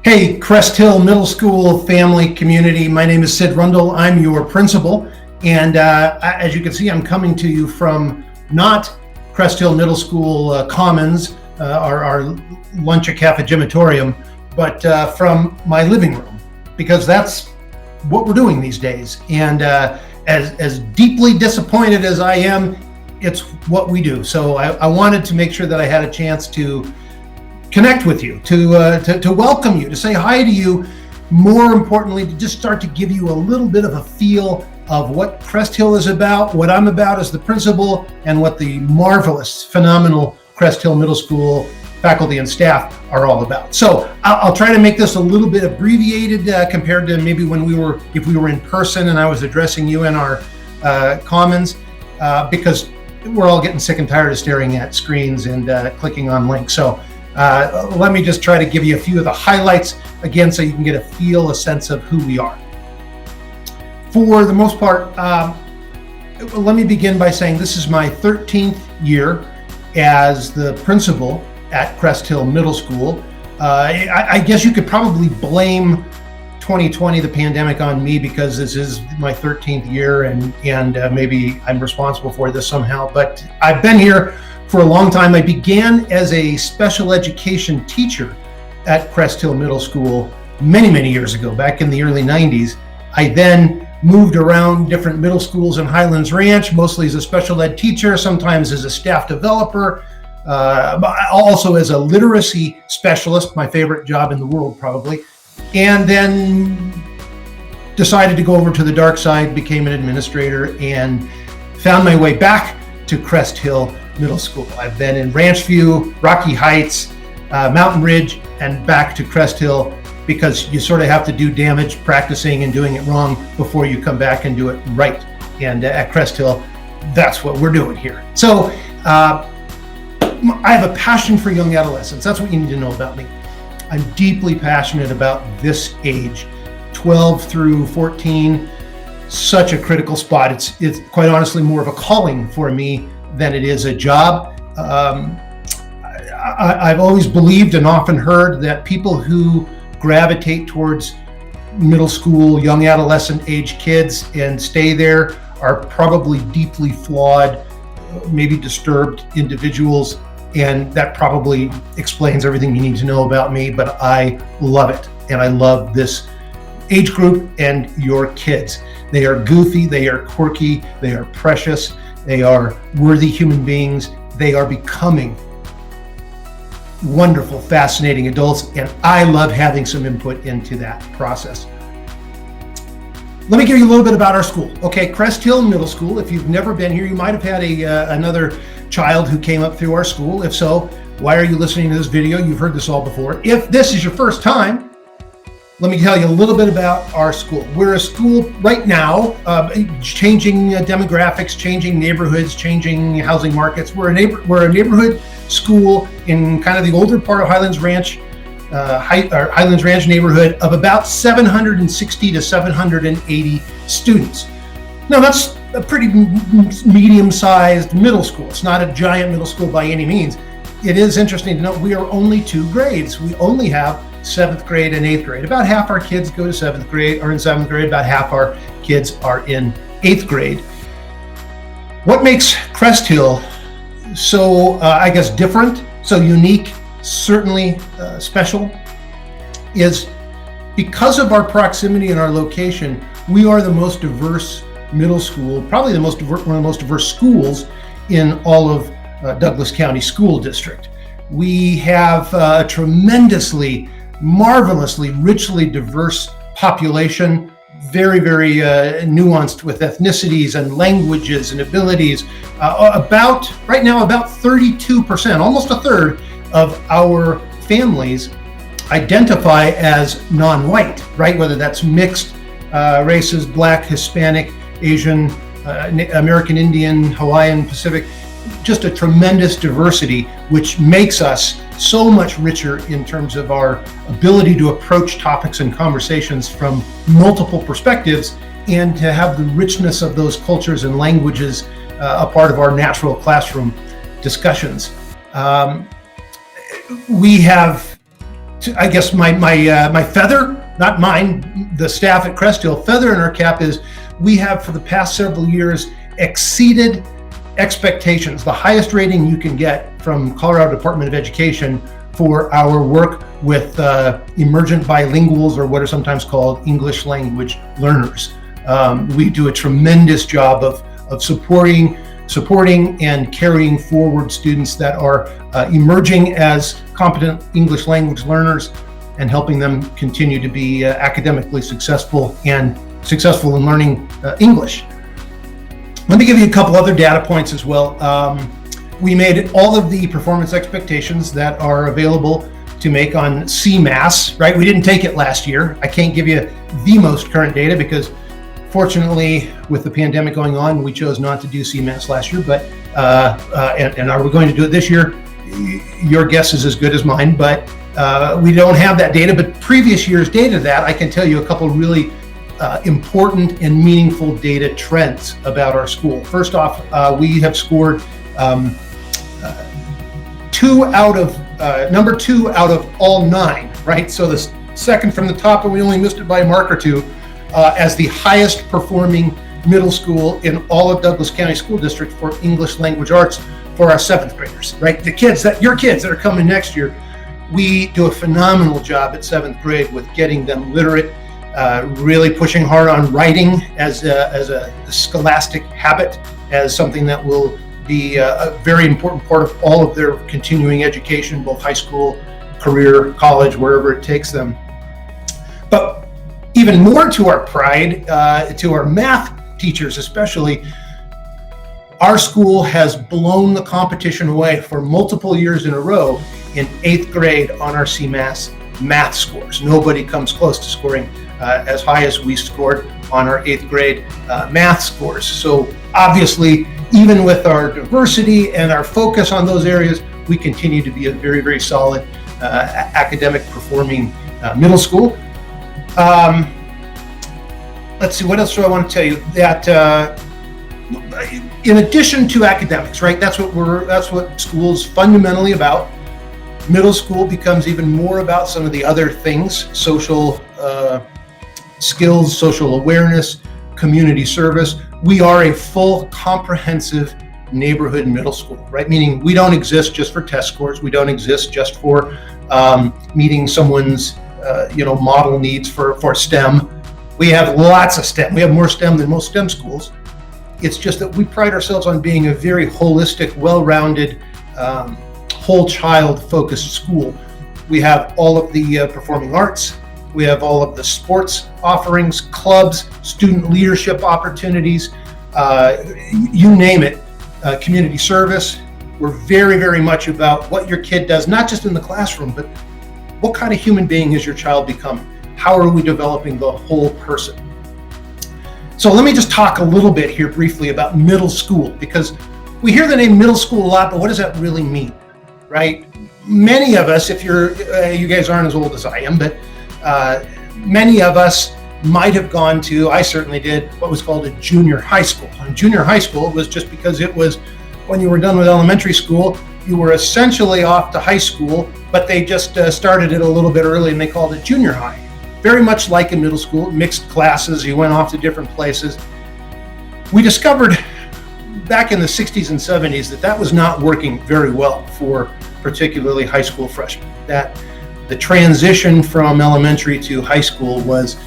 Hey, Crest Hill Middle School family community. My name is Sid Rundle. I'm your principal. And as you can see, I'm coming to you from not Crest Hill Middle School Commons, our lunch at cafegimatorium, but from my living room, because that's what we're doing these days. And as deeply disappointed as I am, it's what we do. So I wanted to make sure that I had a chance to connect with you, to welcome you, to say hi to you. More importantly, to just start to give you a little bit of a feel of what Crest Hill is about, what I'm about as the principal, and what the marvelous, phenomenal Crest Hill Middle School faculty and staff are all about. So I'll try to make this a little bit abbreviated compared to maybe if we were in person and I was addressing you in our commons, because we're all getting sick and tired of staring at screens and clicking on links. So let me just try to give you a few of the highlights again, so you can get a sense of who we are. For the most part, let me begin by saying this is my 13th year as the principal at Crest Hill Middle School. I guess you could probably blame 2020, the pandemic, on me, because this is my 13th year and maybe I'm responsible for this somehow, but I've been here for a long time. I began as a special education teacher at Crest Hill Middle School many years ago, back in the early 90s. I then moved around different middle schools in Highlands Ranch, mostly as a special ed teacher, sometimes as a staff developer, also as a literacy specialist, my favorite job in the world probably, and then decided to go over to the dark side, became an administrator, and found my way back to Crest Hill Middle School. I've been in Ranch View, Rocky Heights, Mountain Ridge, and back to Crest Hill, because you sort of have to do damage practicing and doing it wrong before you come back and do it right. And at Crest Hill, that's what we're doing here. So I have a passion for young adolescents. That's what you need to know about me. I'm deeply passionate about this age, 12 through 14, such a critical spot. It's quite honestly more of a calling for me than it is a job. I've always believed and often heard that people who gravitate towards middle school, young adolescent age kids and stay there are probably deeply flawed, maybe disturbed individuals. And that probably explains everything you need to know about me, but I love it. And I love this age group and your kids. They are goofy, they are quirky, they are precious, they are worthy human beings. They are becoming wonderful, fascinating adults, and I love having some input into that process. Let me give you a little bit about our school. Okay, Crest Hill Middle School. If you've never been here, you might have had another child who came up through our school. If so, why are you listening to this video? You've heard this all before. If this is your first time, let me tell you a little bit about our school. We're a school right now, changing demographics, changing neighborhoods, changing housing markets. We're a neighborhood school in kind of the older part of Highlands Ranch, Highlands Ranch neighborhood, of about 760 to 780 students. Now that's a pretty medium-sized middle school. It's not a giant middle school by any means. It is interesting to note we are only 2 grades. We only have 7th grade and 8th grade. About half our kids go to 7th grade or in 7th grade, about half our kids are in 8th grade. What makes Crest Hill so, I guess, different, so unique, certainly special, is because of our proximity and our location, we are the most diverse middle school, probably one of the most diverse schools in all of Douglas County School District. We have a tremendously, marvelously, richly diverse population, very nuanced with ethnicities and languages and abilities. Right now, about 32%, almost a third of our families identify as non-white, right? Whether that's mixed races, Black, Hispanic, Asian, American Indian, Hawaiian, Pacific, just a tremendous diversity, which makes us so much richer in terms of our ability to approach topics and conversations from multiple perspectives, and to have the richness of those cultures and languages a part of our natural classroom discussions. We have I guess my feather, not mine, the staff at Crest Hill, feather in our cap is we have for the past several years exceeded expectations, the highest rating you can get from Colorado Department of Education for our work with emergent bilinguals, or what are sometimes called English language learners. We do a tremendous job of supporting and carrying forward students that are emerging as competent English language learners and helping them continue to be academically successful and successful in learning English. Let me give you a couple other data points as well. We made all of the performance expectations that are available to make on CMAS, right? We didn't take it last year. I can't give you the most current data because fortunately with the pandemic going on, we chose not to do CMAS last year, but and are we going to do it this year? Your guess is as good as mine, but we don't have that data. But previous year's data that I can tell you a couple really important and meaningful data trends about our school. First off, we have scored number two out of all 9, right? So the second from the top, and we only missed it by a mark or two, as the highest performing middle school in all of Douglas County School District for English language arts for our 7th graders, right? Your kids that are coming next year. We do a phenomenal job at 7th grade with getting them literate, really pushing hard on writing as a scholastic habit, as something that will be a very important part of all of their continuing education, both high school, career, college, wherever it takes them. But even more to our pride, to our math teachers especially, our school has blown the competition away for multiple years in a row in 8th grade on our CMAS math scores. Nobody comes close to scoring as high as we scored on our 8th grade math scores. So obviously, even with our diversity and our focus on those areas, we continue to be a very, very solid academic performing middle school. Let's see, what else do I want to tell you? That in addition to academics, right? That's what school's fundamentally about. Middle school becomes even more about some of the other things: social skills, social awareness, community service. We are a full, comprehensive neighborhood middle school, right? Meaning we don't exist just for test scores. We don't exist just for meeting someone's model needs for STEM. We have lots of STEM. We have more STEM than most STEM schools. It's just that we pride ourselves on being a very holistic, well-rounded, whole child focused school. We have all of the performing arts. We have all of the sports offerings, clubs, student leadership opportunities, you name it, community service. We're very, very much about what your kid does, not just in the classroom, but what kind of human being is your child becoming? How are we developing the whole person? So let me just talk a little bit here briefly about middle school, because we hear the name middle school a lot, but what does that really mean, right? Many of us, if you guys aren't as old as I am, but many of us might have gone to, I certainly did, what was called a junior high school. And junior high school was just because it was when you were done with elementary school, you were essentially off to high school, but they just started it a little bit early and they called it junior high. Very much like in middle school, mixed classes, you went off to different places. We discovered back in the 60s and 70s that was not working very well for particularly high school freshmen. That the transition from elementary to high school was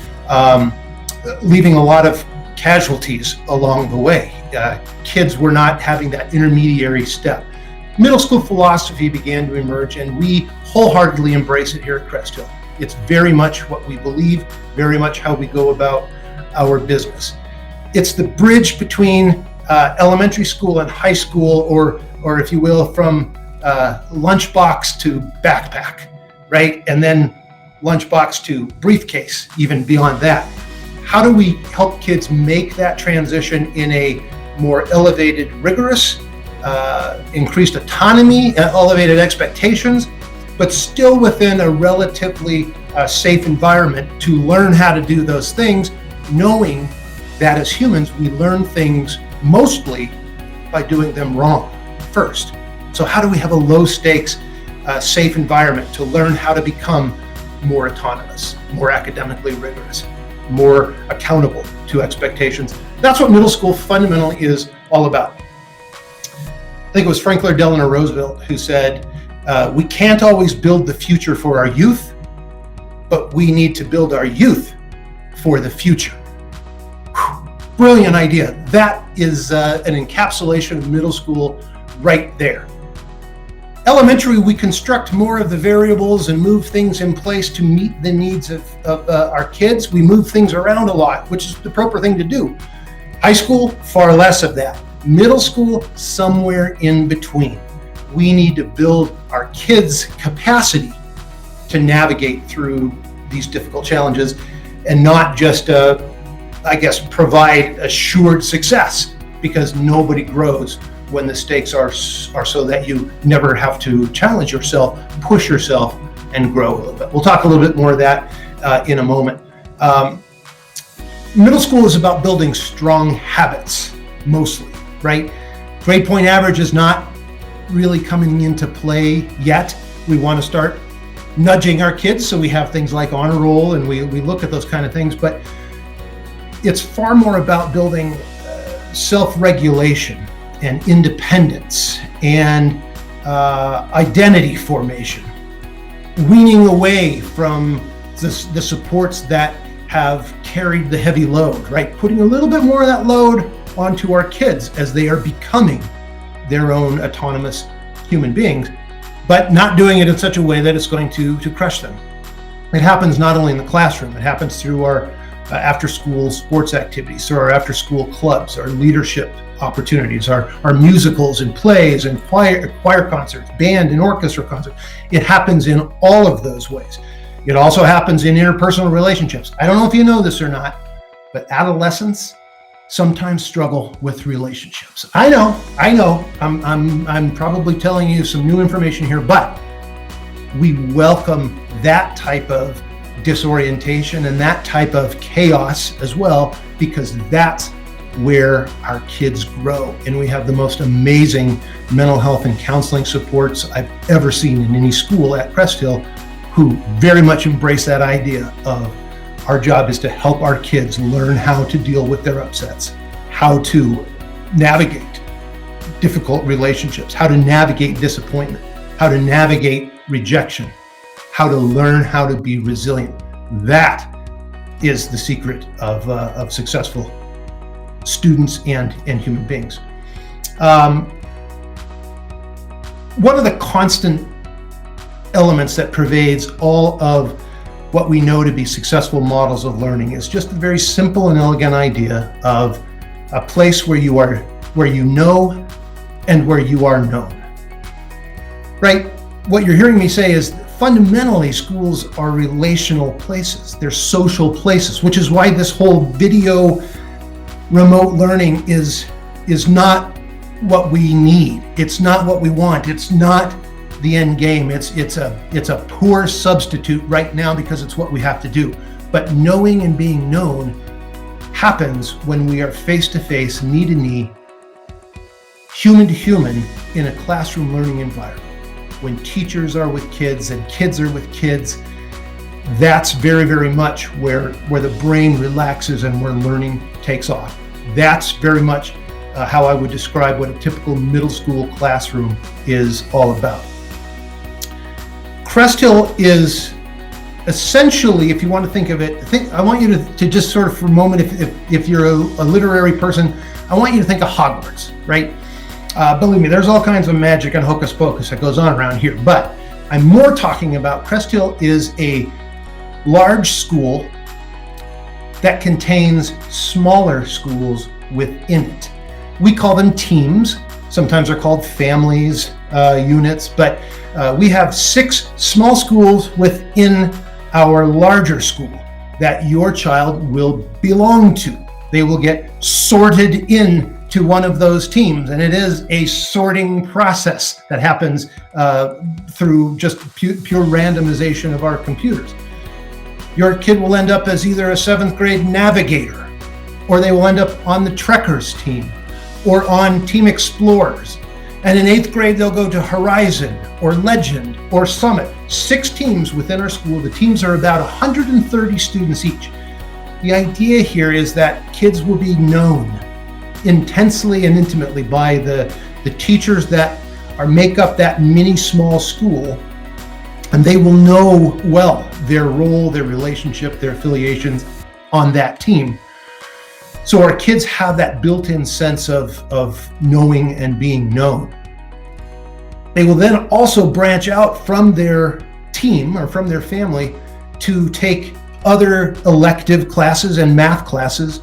leaving a lot of casualties along the way. Kids were not having that intermediary step. Middle school philosophy began to emerge, and we wholeheartedly embrace it here at Crest Hill. It's very much what we believe, very much how we go about our business. It's the bridge between elementary school and high school, or if you will, from lunchbox to backpack, right? And then lunchbox to briefcase, even beyond that. How do we help kids make that transition in a more elevated, rigorous, increased autonomy, elevated expectations, but still within a relatively safe environment to learn how to do those things, knowing that as humans, we learn things mostly by doing them wrong first. So how do we have a low stakes, safe environment to learn how to become more autonomous, more academically rigorous, more accountable to expectations. That's what middle school fundamentally is all about. I think it was Franklin Delano Roosevelt who said, we can't always build the future for our youth, but we need to build our youth for the future. Whew. Brilliant idea. That is an encapsulation of middle school right there. Elementary, we construct more of the variables and move things in place to meet the needs of our kids. We move things around a lot, which is the proper thing to do. High school, far less of that. Middle school, somewhere in between. We need to build our kids' capacity to navigate through these difficult challenges and not just, provide assured success, because nobody grows when the stakes are so that you never have to challenge yourself, push yourself, and grow a little bit. We'll talk a little bit more of that in a moment. Middle school is about building strong habits, mostly, right? Grade point average is not really coming into play yet. We want to start nudging our kids, so we have things like honor roll, and we look at those kind of things, but it's far more about building self-regulation and independence and identity formation, weaning away from the supports that have carried the heavy load, right? Putting a little bit more of that load onto our kids as they are becoming their own autonomous human beings, but not doing it in such a way that it's going to crush them. It happens not only in the classroom, it happens through our after-school sports activities, through our after-school clubs, our leadership opportunities, our musicals and plays and choir concerts, band and orchestra concerts. It happens in all of those ways. It also happens in interpersonal relationships. I don't know if you know this or not, but adolescents sometimes struggle with relationships. I know. I'm probably telling you some new information here, but we welcome that type of disorientation and that type of chaos as well, because that's where our kids grow. And we have the most amazing mental health and counseling supports I've ever seen in any school at Crest Hill, who very much embrace that idea of our job is to help our kids learn how to deal with their upsets, how to navigate difficult relationships, how to navigate disappointment, how to navigate rejection, how to learn how to be resilient. That is the secret of successful students and human beings. One of the constant elements that pervades all of what we know to be successful models of learning is just a very simple and elegant idea of a place where you know and where you are known. Right? What you're hearing me say is fundamentally schools are relational places. They're social places, which is why this whole video remote learning is not what we need. It's not what we want. It's not the end game. It's a poor substitute right now because it's what we have to do. But knowing and being known happens when we are face to face, knee to knee, human to human in a classroom learning environment. When teachers are with kids and kids are with kids, that's very, very much where the brain relaxes and where learning takes off. That's very much how I would describe what a typical middle school classroom is all about. Crest Hill is essentially, if you want to think of it, I want you to just sort of for a moment, if you're a literary person, I want you to think of Hogwarts, right? Believe me, there's all kinds of magic and hocus pocus that goes on around here, but I'm more talking about Crest Hill is a large school that contains smaller schools within it. We call them teams. Sometimes they're called families, units, but we have 6 small schools within our larger school that your child will belong to. They will get sorted in to one of those teams, and it is a sorting process that happens through just pure randomization of our computers. Your kid will end up as either a 7th grade navigator, or they will end up on the Trekkers team, or on Team Explorers. And in 8th grade, they'll go to Horizon or Legend or Summit. 6 teams within our school. The teams are about 130 students each. The idea here is that kids will be known intensely and intimately by the teachers that make up that mini small school, and they will know well their role, their relationship, their affiliations on that team. So our kids have that built-in sense of knowing and being known. They will then also branch out from their team or from their family to take other elective classes and math classes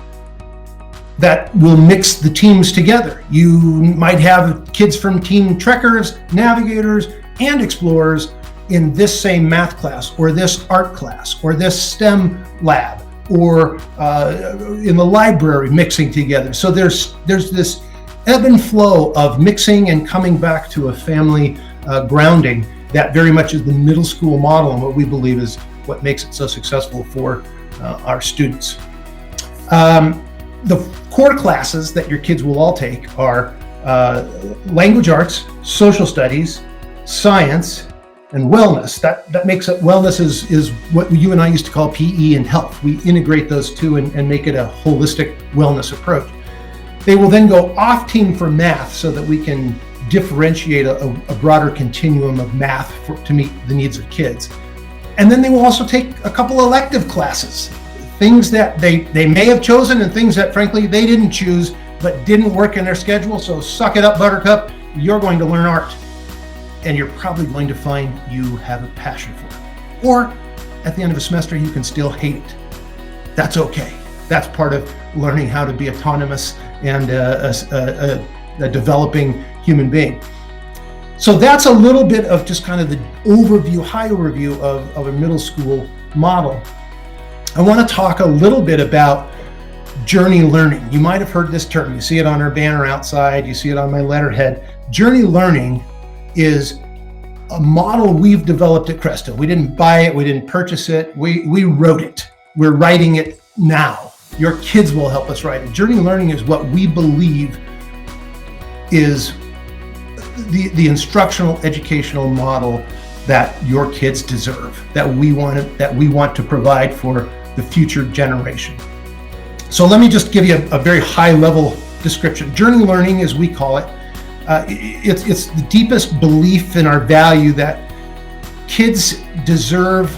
that will mix the teams together. You might have kids from Team Trekkers, Navigators, and Explorers in this same math class, or this art class, or this STEM lab, or in the library mixing together. So there's this ebb and flow of mixing and coming back to a family grounding that very much is the middle school model, and what we believe is what makes it so successful for our students. The core classes that your kids will all take are language arts, social studies, science, and wellness. That makes it, wellness is what you and I used to call PE and health. We integrate those two and make it a holistic wellness approach. They will then go off team for math so that we can differentiate a broader continuum of math to meet the needs of kids. And then they will also take a couple elective classes, things that they may have chosen and things that frankly they didn't choose but didn't work in their schedule. So suck it up, Buttercup, you're going to learn art. And you're probably going to find you have a passion for it. Or at the end of a semester, you can still hate it. That's okay. That's part of learning how to be autonomous and a developing human being. So that's a little bit of just kind of the overview, high overview of a middle school model. I want to talk a little bit about journey learning. You might have heard this term. You see it on our banner outside. You see it on my letterhead. Journey learning is a model we've developed at Crest Hill. We didn't buy it, we didn't purchase it, we wrote it. We're writing it now. Your kids will help us write it. Journey learning is what we believe is the instructional educational model that your kids deserve, that we want to provide for the future generation. So let me just give you a very high level description. Journey learning, as we call it, it's the deepest belief in our value that kids deserve,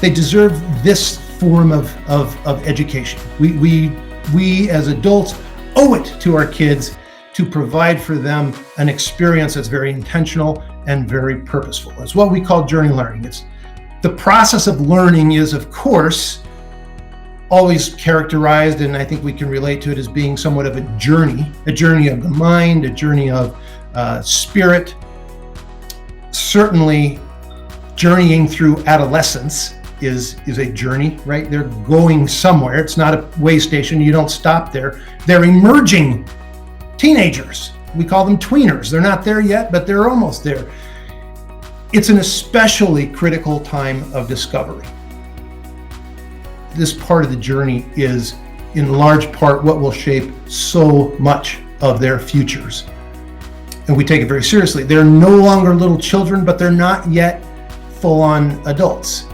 they deserve this form of education. We as adults owe it to our kids to provide for them an experience that's very intentional and very purposeful. It's what we call journey learning. It's the process of learning is, of course, always characterized, and I think we can relate to it as being somewhat of a journey of the mind, a journey of spirit. Certainly, journeying through adolescence is a journey, right? They're going somewhere. It's not a way station. You don't stop there. They're emerging teenagers. We call them tweeners. They're not there yet, but they're almost there. It's an especially critical time of discovery. This part of the journey is in large part what will shape so much of their futures. And we take it very seriously. They're no longer little children, but they're not yet full-on adults.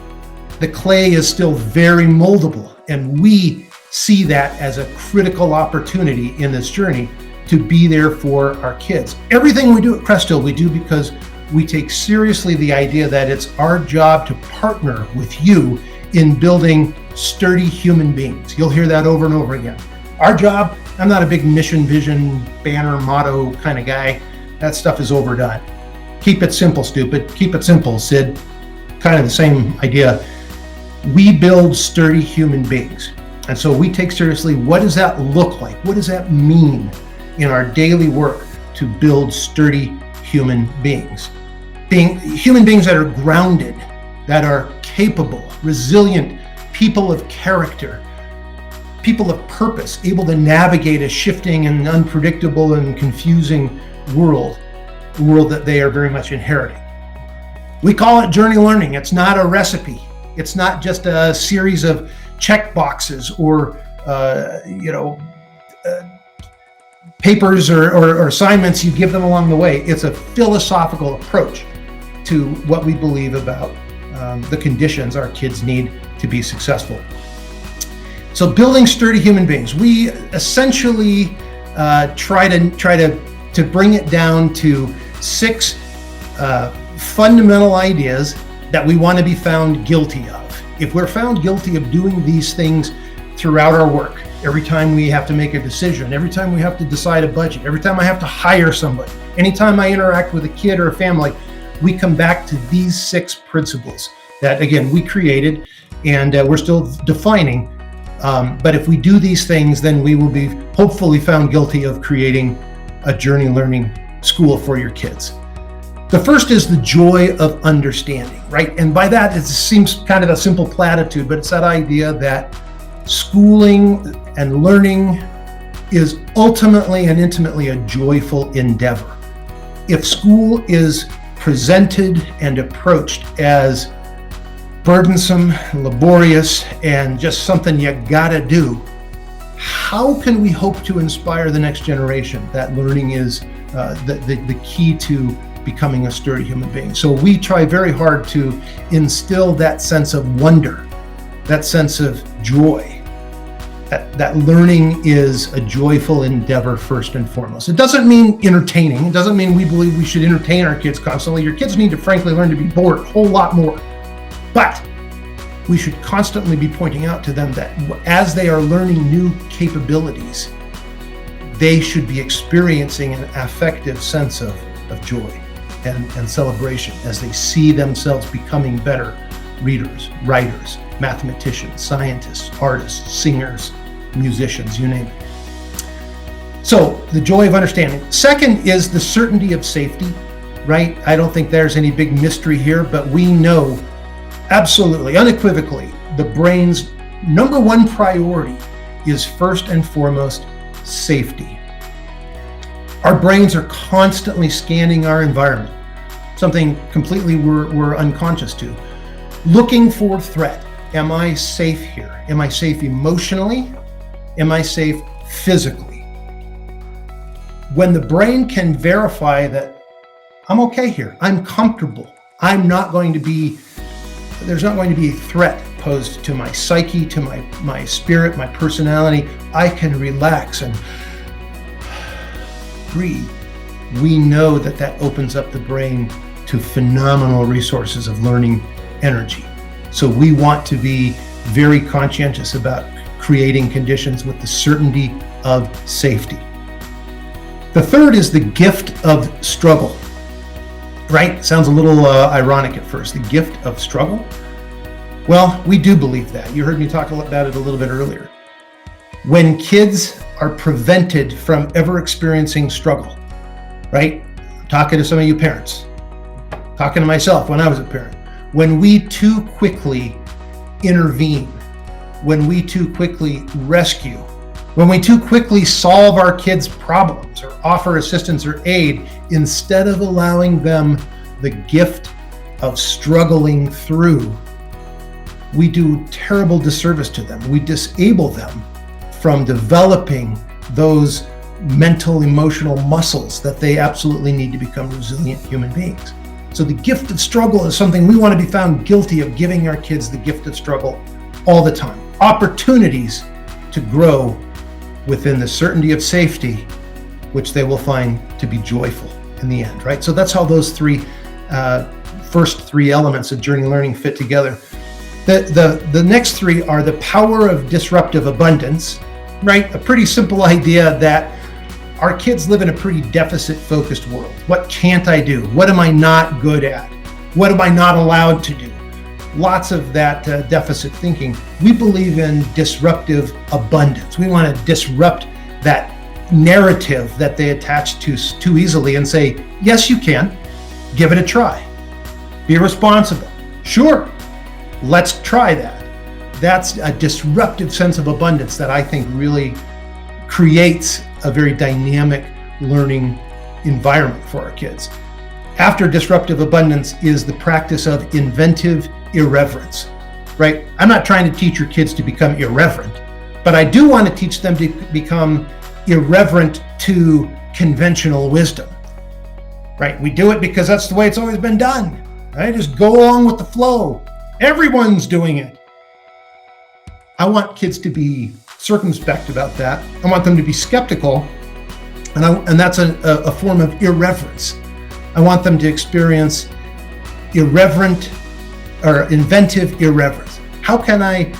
The clay is still very moldable, and we see that as a critical opportunity in this journey to be there for our kids. Everything we do at Crest Hill, we do because we take seriously the idea that it's our job to partner with you in building sturdy human beings. You'll hear that over and over again. Our job, I'm not a big mission, vision, banner, motto kind of guy. That stuff is overdone. Keep it simple, stupid. Keep it simple, Sid. Kind of the same idea. We build sturdy human beings. And so we take seriously, what does that look like? What does that mean in our daily work to build sturdy human beings? Being human beings that are grounded, that are capable, resilient, people of character, people of purpose, able to navigate a shifting and unpredictable and confusing world, a world that they are very much inheriting. We call it journey learning. It's not a recipe. It's not just a series of check boxes or papers or assignments you give them along the way. It's a philosophical approach to what we believe about the conditions our kids need to be successful. So building sturdy human beings, we essentially try to bring it down to 6 fundamental ideas that we want to be found guilty of. If we're found guilty of doing these things throughout our work, every time we have to make a decision, every time we have to decide a budget, every time I have to hire somebody, anytime I interact with a kid or a family, we come back to these 6 principles that, again, we created and we're still defining. But if we do these things, then we will be hopefully found guilty of creating a journey learning school for your kids. The first is the joy of understanding, right? And by that, it seems kind of a simple platitude, but it's that idea that schooling and learning is ultimately and intimately a joyful endeavor. If school is presented and approached as burdensome, laborious, and just something you gotta do, how can we hope to inspire the next generation that learning is the key to becoming a sturdy human being? So we try very hard to instill that sense of wonder, that sense of joy, that learning is a joyful endeavor first and foremost. It doesn't mean entertaining. It doesn't mean we believe we should entertain our kids constantly. Your kids need to frankly learn to be bored a whole lot more. But we should constantly be pointing out to them that as they are learning new capabilities, they should be experiencing an affective sense of joy and celebration as they see themselves becoming better readers, writers, mathematicians, scientists, artists, singers, musicians, you name it. So the joy of understanding. Second is the certainty of safety, right? I don't think there's any big mystery here, but we know absolutely, unequivocally, the brain's number one priority is first and foremost safety. Our brains are constantly scanning our environment, something completely we're unconscious to, looking for threat. Am I safe here? Am I safe emotionally? Am I safe physically? When the brain can verify that I'm okay here, I'm comfortable, there's not going to be a threat posed to my psyche, to my spirit, my personality, I can relax and breathe. We know that opens up the brain to phenomenal resources of learning energy. So we want to be very conscientious about creating conditions with the certainty of safety. The third is the gift of struggle, right? Sounds a little ironic at first, the gift of struggle. Well, we do believe that. You heard me talk about it a little bit earlier. When kids are prevented from ever experiencing struggle, right? I'm talking to some of you parents, talking to myself when I was a parent. When we too quickly intervene, when we too quickly rescue, when we too quickly solve our kids' problems or offer assistance or aid, instead of allowing them the gift of struggling through, we do terrible disservice to them. We disable them from developing those mental, emotional muscles that they absolutely need to become resilient human beings. So the gift of struggle is something we want to be found guilty of giving our kids the gift of struggle all the time. Opportunities to grow within the certainty of safety, which they will find to be joyful in the end, right? So that's how those first three elements of journey learning fit together. The next three are the power of disruptive abundance, right? A pretty simple idea that our kids live in a pretty deficit-focused world. What can't I do? What am I not good at? What am I not allowed to do? Lots of that deficit thinking. We believe in disruptive abundance. We want to disrupt that narrative that they attach to too easily and say, yes, you can. Give it a try. Be responsible. Sure, let's try that. That's a disruptive sense of abundance that I think really creates a very dynamic learning environment for our kids. After disruptive abundance is the practice of inventive irreverence, right? I'm not trying to teach your kids to become irreverent, but I do want to teach them to become irreverent to conventional wisdom, right? We do it because that's the way it's always been done, right? Just go along with the flow. Everyone's doing it. I want kids to be circumspect about that. I want them to be skeptical, and that's a form of irreverence. I want them to experience irreverent or inventive irreverence. How can I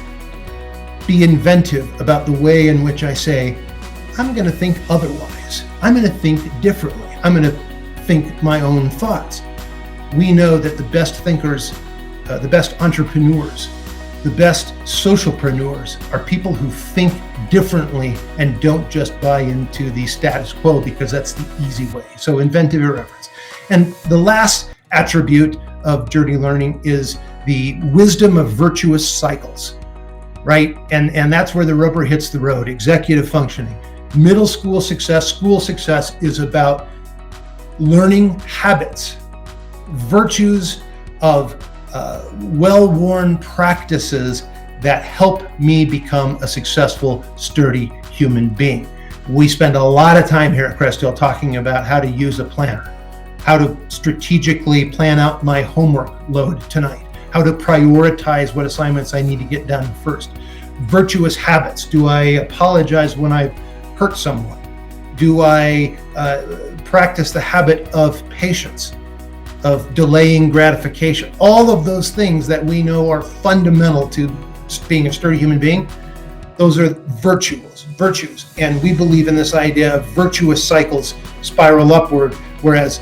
be inventive about the way in which I say, I'm going to think otherwise. I'm going to think differently. I'm going to think my own thoughts. We know that the best thinkers, the best entrepreneurs, the best socialpreneurs are people who think differently and don't just buy into the status quo because that's the easy way. So inventive irreverence. And the last attribute of journey learning is the wisdom of virtuous cycles, right? And that's where the rubber hits the road, executive functioning. Middle school success is about learning habits, virtues of well-worn practices that help me become a successful, sturdy human being. We spend a lot of time here at Crest Hill talking about how to use a planner, how to strategically plan out my homework load tonight, how to prioritize what assignments I need to get done first. Virtuous habits. Do I apologize when I've hurt someone? Do I practice the habit of patience, of delaying gratification? All of those things that we know are fundamental to being a sturdy human being, those are virtues. And we believe in this idea of virtuous cycles spiral upward, whereas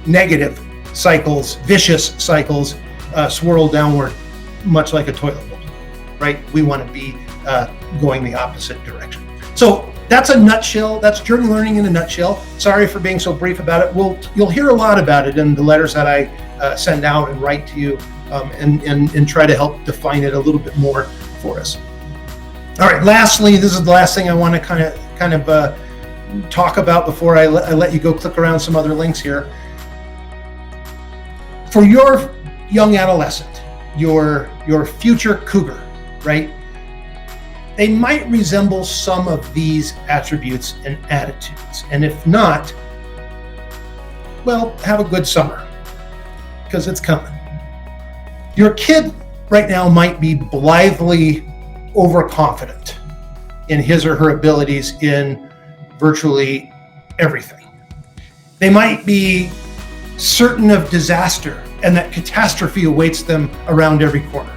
negative cycles, vicious cycles, swirl downward, much like a toilet bowl, right? We want to be going the opposite direction. So that's a nutshell. That's journey learning in a nutshell. Sorry for being so brief about it. You'll hear a lot about it in the letters that I send out and write to you, and try to help define it a little bit more for us. All right. Lastly, this is the last thing I want to kind of talk about before I let you go click around some other links here. For your young adolescent, your future cougar, right? They might resemble some of these attributes and attitudes. And if not, well, have a good summer, because it's coming. Your kid right now might be blithely overconfident in his or her abilities in virtually everything. They might be certain of disaster and that catastrophe awaits them around every corner.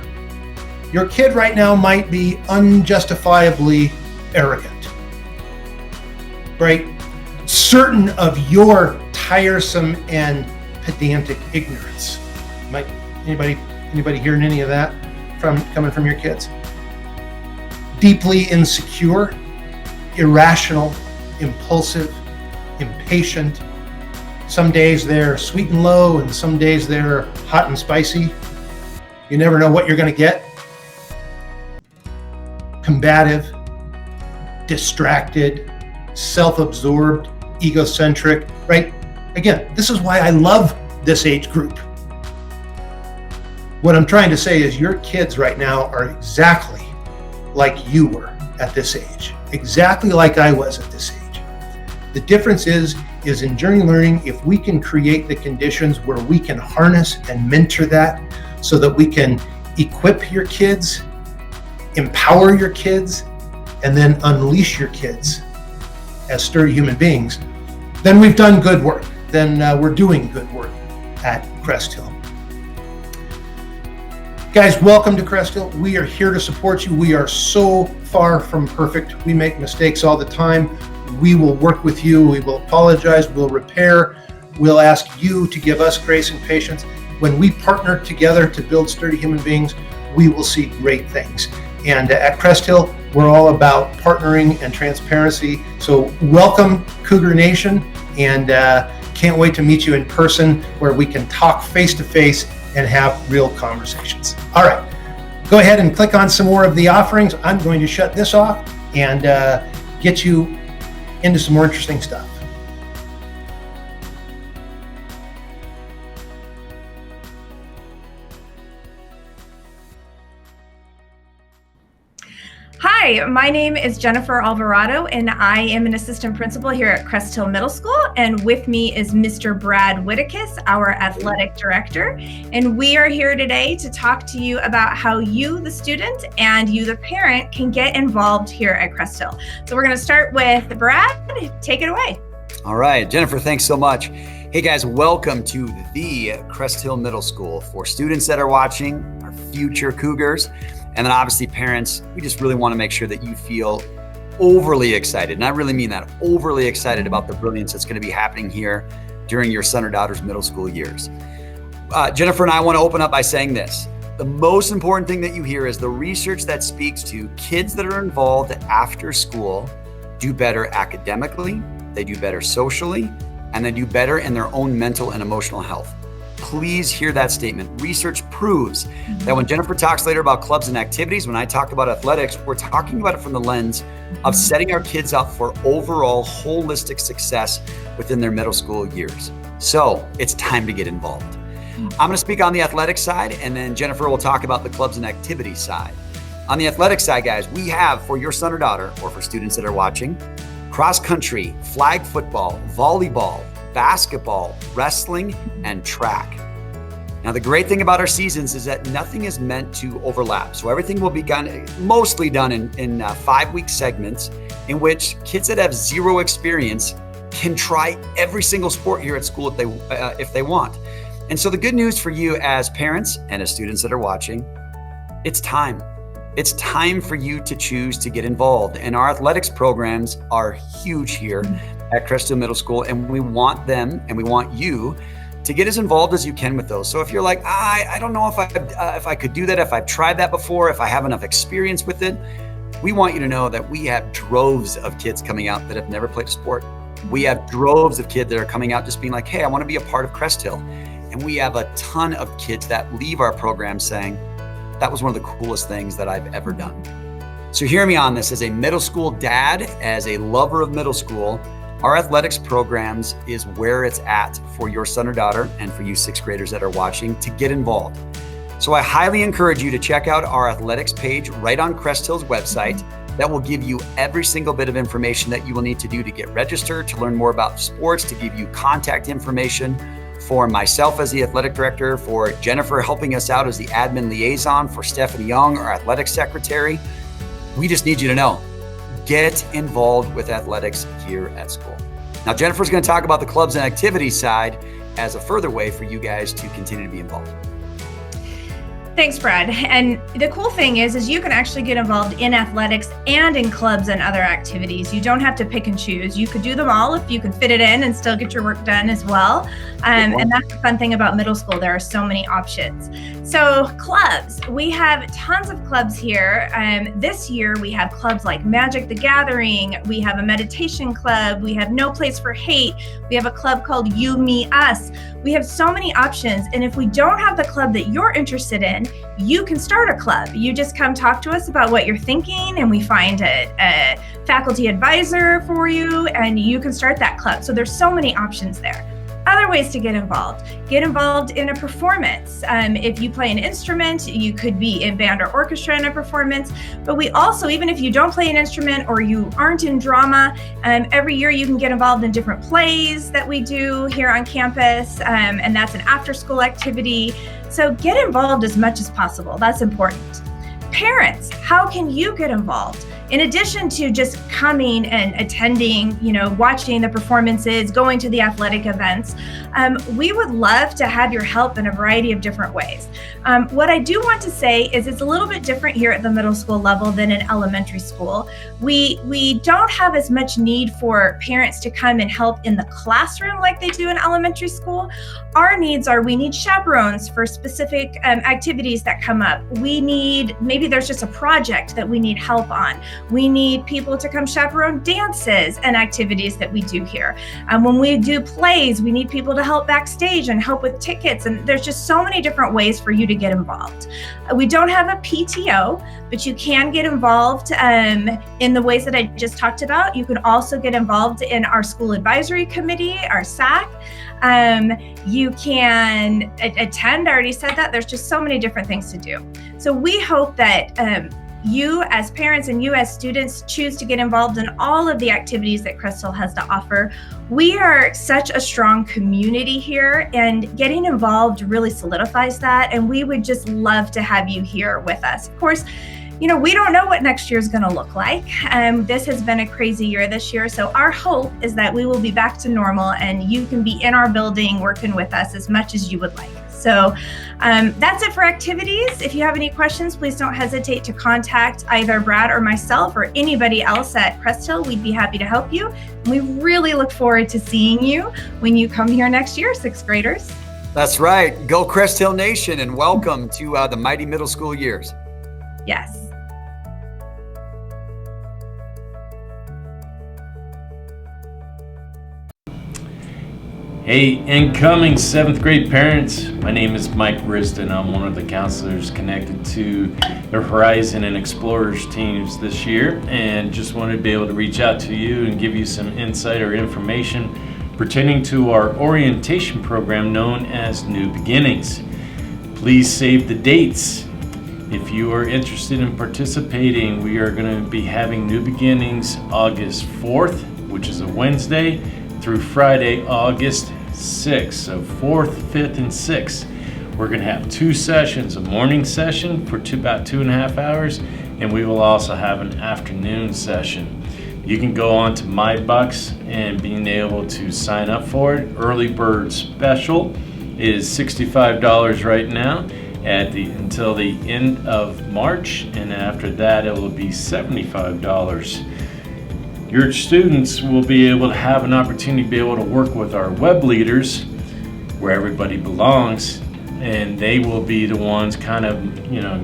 Your kid right now might be unjustifiably arrogant, right? Certain of your tiresome and pedantic ignorance. Anybody hearing any of that coming from your kids? Deeply insecure, irrational, impulsive, impatient. Some days they're sweet and low, and some days they're hot and spicy. You never know what you're going to get. Combative, distracted, self-absorbed, egocentric, right? Again, this is why I love this age group. What I'm trying to say is your kids right now are exactly like you were at this age, exactly like I was at this age. The difference is in journey learning, if we can create the conditions where we can harness and mentor that so that we can equip your kids, empower your kids, and then unleash your kids as sturdy human beings, then we've done good work. Then we're doing good work at Crest Hill. Guys, welcome to Crest Hill. We are here to support you. We are so far from perfect. We make mistakes all the time. We will work with you. We will apologize. We'll repair. We'll ask you to give us grace and patience. When we partner together to build sturdy human beings, we will see great things. And at Crest Hill, we're all about partnering and transparency. So welcome, Cougar Nation, and can't wait to meet you in person where we can talk face to face and have real conversations. All right, go ahead and click on some more of the offerings. I'm going to shut this off and get you into some more interesting stuff. Hi, my name is Jennifer Alvarado, and I am an assistant principal here at Crest Hill Middle School. And with me is Mr. Brad Whittakis, our athletic director. And we are here today to talk to you about how you, the student, and you, the parent, can get involved here at Crest Hill. So we're going to start with Brad. Take it away. All right, Jennifer, thanks so much. Hey guys, welcome to the Crest Hill Middle School. For students that are watching, our future Cougars, and then obviously parents, we just really want to make sure that you feel overly excited. And I really mean that, overly excited about the brilliance that's going to be happening here during your son or daughter's middle school years. Jennifer and I want to open up by saying this. The most important thing that you hear is the research that speaks to kids that are involved after school do better academically, they do better socially, and they do better in their own mental and emotional health. Please hear that statement. Research proves that when Jennifer talks later about clubs and activities, when I talk about athletics, we're talking about it from the lens of setting our kids up for overall holistic success within their middle school years. So it's time to get involved. I'm going to speak on the athletic side, and then Jennifer will talk about the clubs and activities side. On the athletic side, guys, we have for your son or daughter, or for students that are watching, cross country, flag football, volleyball, basketball, wrestling, and track. Now, the great thing about our seasons is that nothing is meant to overlap. So everything will be mostly done in 5-week segments in which kids that have zero experience can try every single sport here at school if they want. And so the good news for you as parents and as students that are watching, it's time. It's time for you to choose to get involved. And our athletics programs are huge here at Crest Hill Middle School, and we want them and we want you to get as involved as you can with those. So if you're like, I don't know if I could do that, if I've tried that before, if I have enough experience with it, we want you to know that we have droves of kids coming out that have never played a sport. We have droves of kids that are coming out just being like, hey, I want to be a part of Crest Hill. And we have a ton of kids that leave our program saying, that was one of the coolest things that I've ever done. So hear me on this. As a middle school dad, as a lover of middle school, our athletics programs is where it's at for your son or daughter and for you 6th graders that are watching to get involved. So I highly encourage you to check out our athletics page right on Crest Hill's website. That will give you every single bit of information that you will need to do to get registered, to learn more about sports, to give you contact information for myself as the athletic director, for Jennifer helping us out as the admin liaison, for Stephanie Young, our athletics secretary. We just need you to know, get involved with athletics here at school. Now, Jennifer's going to talk about the clubs and activities side as a further way for you guys to continue to be involved. Thanks, Brad. And the cool thing is you can actually get involved in athletics and in clubs and other activities. You don't have to pick and choose. You could do them all if you can fit it in and still get your work done as well. And that's the fun thing about middle school. There are so many options. So clubs, we have tons of clubs here. This year we have clubs like Magic the Gathering. We have a meditation club. We have No Place for Hate. We have a club called You, Me, Us. We have so many options. And if we don't have the club that you're interested in, you can start a club. You just come talk to us about what you're thinking, and we find a faculty advisor for you, and you can start that club. So there's so many options there. Other ways to get involved in a performance. If you play an instrument, you could be in band or orchestra in a performance. But we also, even if you don't play an instrument or you aren't in drama, every year you can get involved in different plays that we do here on campus, and that's an after-school activity. So get involved as much as possible. That's important. Parents, how can you get involved? In addition to just coming and attending, watching the performances, going to the athletic events, we would love to have your help in a variety of different ways. What I do want to say is it's a little bit different here at the middle school level than in elementary school. We don't have as much need for parents to come and help in the classroom like they do in elementary school. Our needs are, we need chaperones for specific activities that come up. Maybe there's just a project that we need help on. We need people to come chaperone dances and activities that we do here. When we do plays, we need people to help backstage and help with tickets. And there's just so many different ways for you to get involved. We don't have a PTO, but you can get involved in the ways that I just talked about. You can also get involved in our school advisory committee, our SAC. You can attend, I already said that. There's just so many different things to do. So we hope that you as parents and you as students choose to get involved in all of the activities that Crest Hill has to offer, we are such a strong community here, and getting involved really solidifies that. And we would just love to have you here with us. Of course, we don't know what next year is going to look like. This has been a crazy year this year. So our hope is that we will be back to normal and you can be in our building working with us as much as you would like. So that's it for activities. If you have any questions, please don't hesitate to contact either Brad or myself or anybody else at Crest Hill. We'd be happy to help you. And we really look forward to seeing you when you come here next year, sixth graders. That's right. Go Crest Hill Nation, and welcome to the mighty middle school years. Yes. Hey, incoming 7th grade parents. My name is Mike Risden. I'm one of the counselors connected to the Horizon and Explorers teams this year, and just wanted to be able to reach out to you and give you some insight or information pertaining to our orientation program known as New Beginnings. Please save the dates. If you are interested in participating, we are going to be having New Beginnings August 4th, which is a Wednesday, through Friday, August 6th. So 4th, 5th, and 6th. We're going to have 2 sessions, a morning session for about 2.5 hours, and we will also have an afternoon session. You can go on to MyBucks and being able to sign up for it. Early bird special is $65 right now until the end of March, and after that it will be $75. Your students will be able to have an opportunity to be able to work with our web leaders, where everybody belongs, and they will be the ones kind of,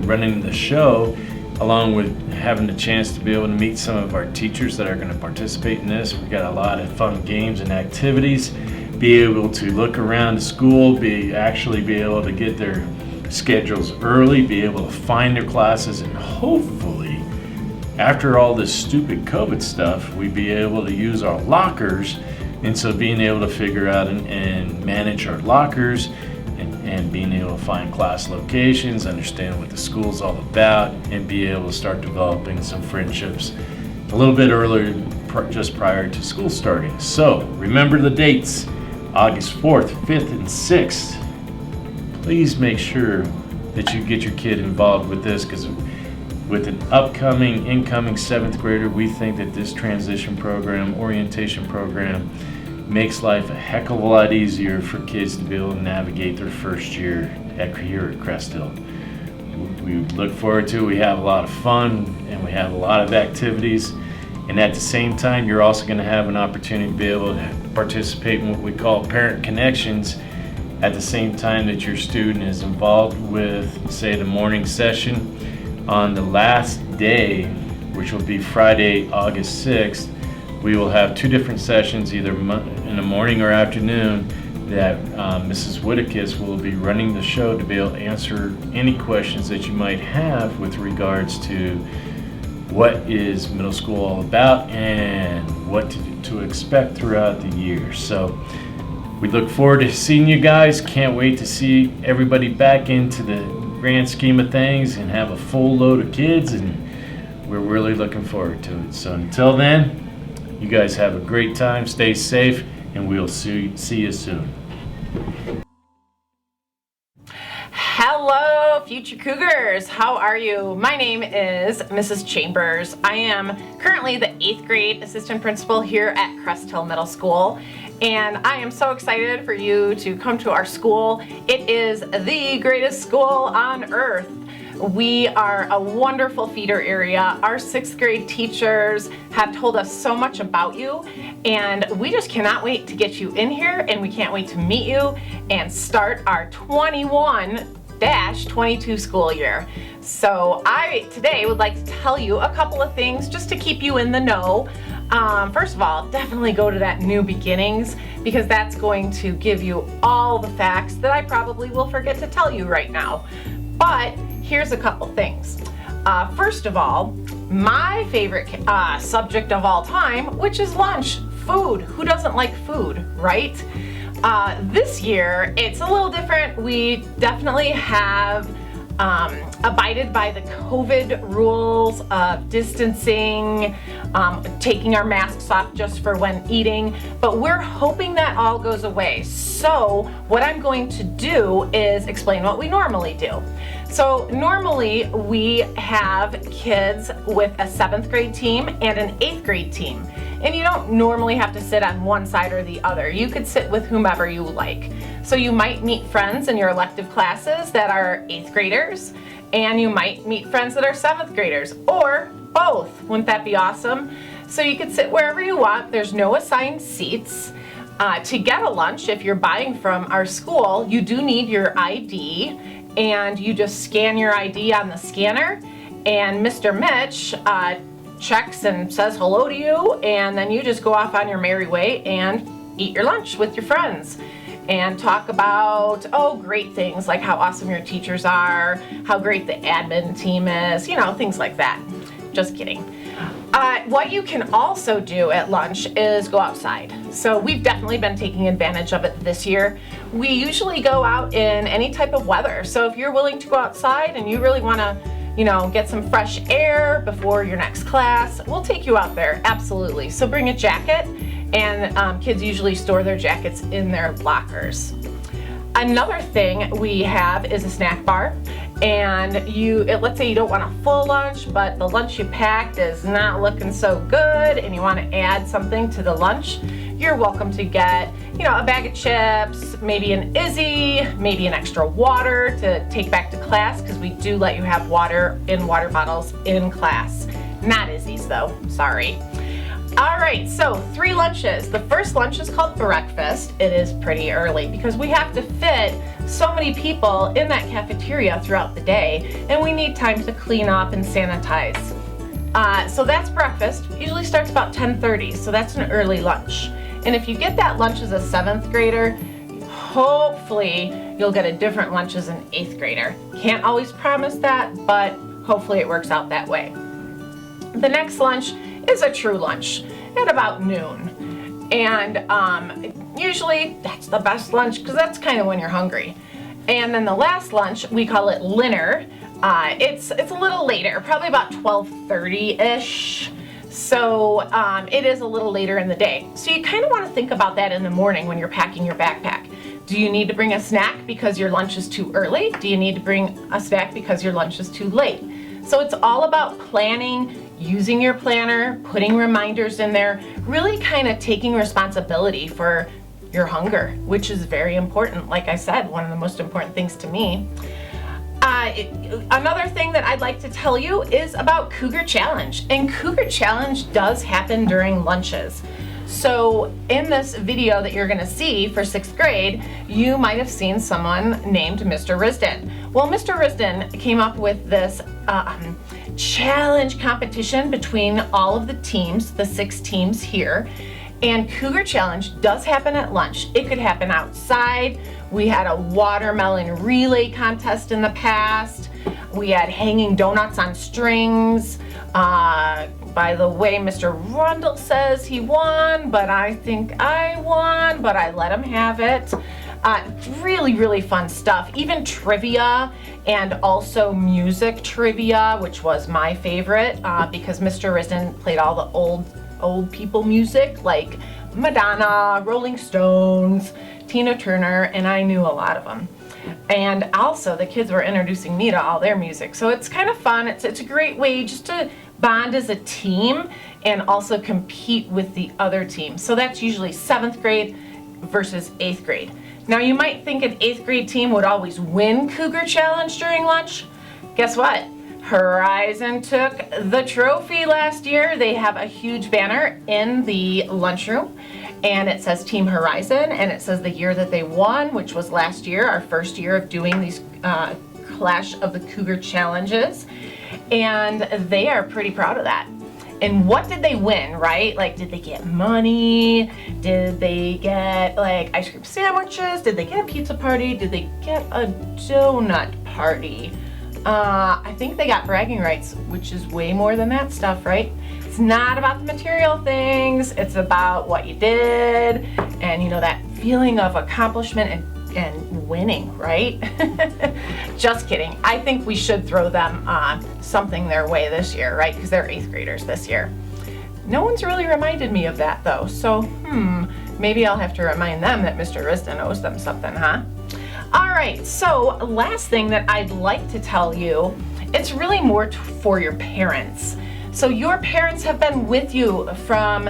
running the show, along with having the chance to be able to meet some of our teachers that are going to participate in this. We've got a lot of fun games and activities, be able to look around the school, be able to get their schedules early, be able to find their classes, and hopefully, after all this stupid COVID stuff, we'd be able to use our lockers, and so being able to figure out and manage our lockers and being able to find class locations, understand what the school's all about, and be able to start developing some friendships a little bit earlier, just prior to school starting. So remember the dates, August 4th, 5th, and 6th. Please make sure that you get your kid involved with this, because with an incoming 7th grader, we think that this transition program, orientation program, makes life a heck of a lot easier for kids to be able to navigate their first year here at Crest Hill. We look forward to it. We have a lot of fun, and we have a lot of activities. And at the same time, you're also going to have an opportunity to be able to participate in what we call parent connections at the same time that your student is involved with, say, the morning session. On the last day, which will be Friday, August 6th, we will have 2 different sessions, either in the morning or afternoon, that Mrs. Whittakis will be running the show to be able to answer any questions that you might have with regards to what is middle school all about and what to expect throughout the year. So we look forward to seeing you guys. Can't wait to see everybody back into the grand scheme of things and have a full load of kids, and we're really looking forward to it. So until then, you guys have a great time, stay safe, and we'll see you soon. Hello, future Cougars. How are you? My name is Mrs. Chambers. I am currently the 8th grade assistant principal here at Crest Hill Middle School, and I am so excited for you to come to our school. It is the greatest school on earth. We are a wonderful feeder area. Our 6th grade teachers have told us so much about you, and we just cannot wait to get you in here, and we can't wait to meet you and start our 21-22 school year. So I today would like to tell you a couple of things just to keep you in the know. First of all, definitely go to that New Beginnings, because that's going to give you all the facts that I probably will forget to tell you right now. But here's a couple things. First of all, my favorite subject of all time, which is lunch, food. Who doesn't like food, right? This year, it's a little different. We definitely have abided by the COVID rules of distancing, taking our masks off just for when eating, but we're hoping that all goes away. So what I'm going to do is explain what we normally do. So normally we have kids with a 7th grade team and an 8th grade team. And you don't normally have to sit on one side or the other. You could sit with whomever you like. So you might meet friends in your elective classes that are 8th graders, and you might meet friends that are 7th graders, or both. Wouldn't that be awesome? So you could sit wherever you want. There's no assigned seats. To get a lunch, if you're buying from our school, you do need your ID, and you just scan your ID on the scanner, and Mr. Mitch checks and says hello to you, and then you just go off on your merry way and eat your lunch with your friends and talk about, great things like how awesome your teachers are, how great the admin team is, things like that. Just kidding. What you can also do at lunch is go outside. So we've definitely been taking advantage of it this year. We usually go out in any type of weather. So if you're willing to go outside and you really want to get some fresh air before your next class, we'll take you out there, absolutely. So bring a jacket, and kids usually store their jackets in their lockers. Another thing we have is a snack bar, and let's say you don't want a full lunch, but the lunch you packed is not looking so good, and you want to add something to the lunch, you're welcome to get, a bag of chips, maybe an Izzy, maybe an extra water to take back to class, because we do let you have water in water bottles in class. Not Izzy's though, sorry. All right, so 3 lunches. The first lunch is called breakfast. It is pretty early because we have to fit so many people in that cafeteria throughout the day, and we need time to clean up and sanitize. So that's breakfast. Usually starts about 10:30, so that's an early lunch. And if you get that lunch as a 7th grader, hopefully you'll get a different lunch as an 8th grader. Can't always promise that, but hopefully it works out that way. The next lunch is a true lunch at about noon. And usually that's the best lunch because that's kind of when you're hungry. And then the last lunch, we call it dinner. It's a little later, probably about 12:30-ish. So it is a little later in the day. So you kind of want to think about that in the morning when you're packing your backpack. Do you need to bring a snack because your lunch is too early? Do you need to bring a snack because your lunch is too late? So it's all about planning, using your planner, putting reminders in there, really kind of taking responsibility for your hunger, which is very important. Like I said, one of the most important things to me. Another thing that I'd like to tell you is about Cougar Challenge. And Cougar Challenge does happen during lunches. So in this video that you're gonna see for 6th grade, you might have seen someone named Mr. Risden. Well, Mr. Risden came up with this challenge competition between all of the teams, the 6 teams here. And Cougar Challenge does happen at lunch. It could happen outside. We had a watermelon relay contest in the past. We had hanging donuts on strings. By the way, Mr. Rundle says he won, but I think I won, but I let him have it. Really, really fun stuff. Even trivia and also music trivia, which was my favorite because Mr. Risden played all the old people music like Madonna, Rolling Stones, Tina Turner, and I knew a lot of them. And also the kids were introducing me to all their music. So it's kind of fun. It's a great way just to bond as a team and also compete with the other team. So that's usually 7th grade versus 8th grade. Now you might think an 8th grade team would always win Cougar Challenge during lunch. Guess what? Horizon took the trophy last year. They have a huge banner in the lunchroom and it says Team Horizon and it says the year that they won, which was last year, our first year of doing these Clash of the Cougar challenges. And they are pretty proud of that. And what did they win, right? Like, did they get money? Did they get like ice cream sandwiches? Did they get a pizza party? Did they get a donut party? I think they got bragging rights, which is way more than that stuff, right? It's not about the material things. It's about what you did and, that feeling of accomplishment and and winning, right? Just kidding. I think we should throw them something their way this year, right? Because they're 8th graders this year. No one's really reminded me of that though. So, maybe I'll have to remind them that Mr. Risden owes them something, huh? All right, so last thing that I'd like to tell you, it's really more for your parents. So your parents have been with you from,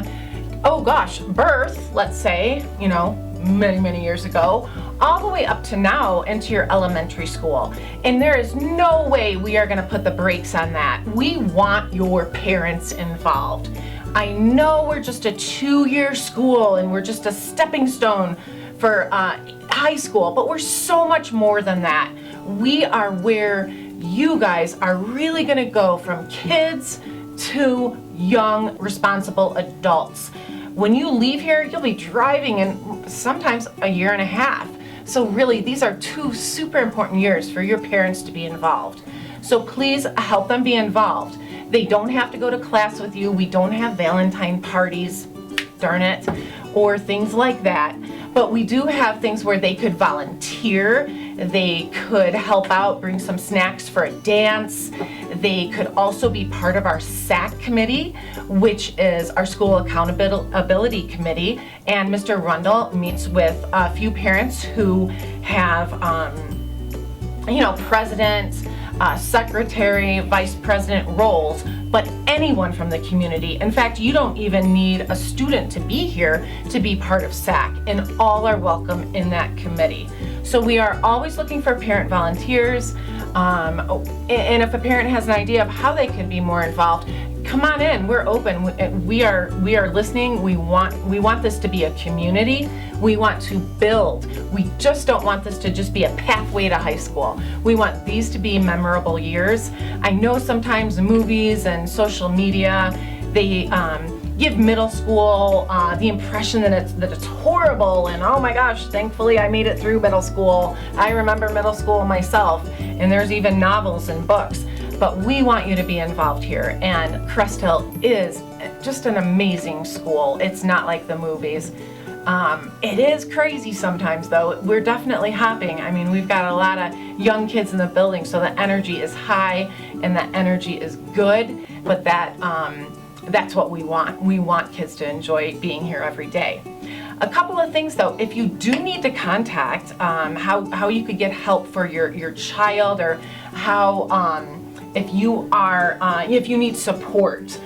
birth, let's say, many, many years ago, all the way up to now into your elementary school. And there is no way we are gonna put the brakes on that. We want your parents involved. I know we're just a 2-year school and we're just a stepping stone for high school, but we're so much more than that. We are where you guys are really gonna go from kids to young, responsible adults. When you leave here, you'll be driving in sometimes a year and a half. So really, these are 2 super important years for your parents to be involved. So please help them be involved. They don't have to go to class with you. We don't have Valentine parties, darn it, or things like that. But we do have things where they could volunteer. They could help out, bring some snacks for a dance. They could also be part of our SAC committee, which is our school accountability committee. And Mr. Rundle meets with a few parents who have, president, secretary, vice president roles, but anyone from the community. In fact, you don't even need a student to be here to be part of SAC, and all are welcome in that committee. So we are always looking for parent volunteers, and if a parent has an idea of how they could be more involved, come on in. We're open. We are listening. We want this to be a community. We want to build. We just don't want this to just be a pathway to high school. We want these to be memorable years. I know sometimes movies and social media, they give middle school the impression that it's horrible, and oh my gosh, thankfully I made it through middle school. I remember middle school myself, and there's even novels and books. But we want you to be involved here, and Crest Hill is just an amazing school. It's not like the movies. It is crazy sometimes though. We're definitely hopping. I mean, we've got a lot of young kids in the building, so the energy is high and the energy is good, but that's what we want. We want kids to enjoy being here every day. A couple of things though, if you do need to contact how you could get help for your child, or how if you need support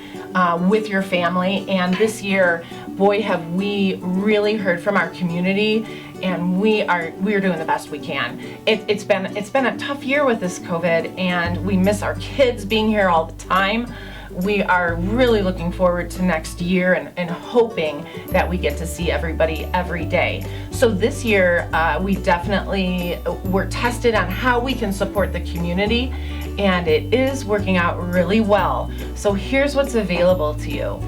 with your family. And this year, boy, have we really heard from our community, and we are doing the best we can. It's been a tough year with this COVID, and we miss our kids being here all the time. We are really looking forward to next year and hoping that we get to see everybody every day. So this year, we're tested on how we can support the community, and it is working out really well. So here's what's available to you.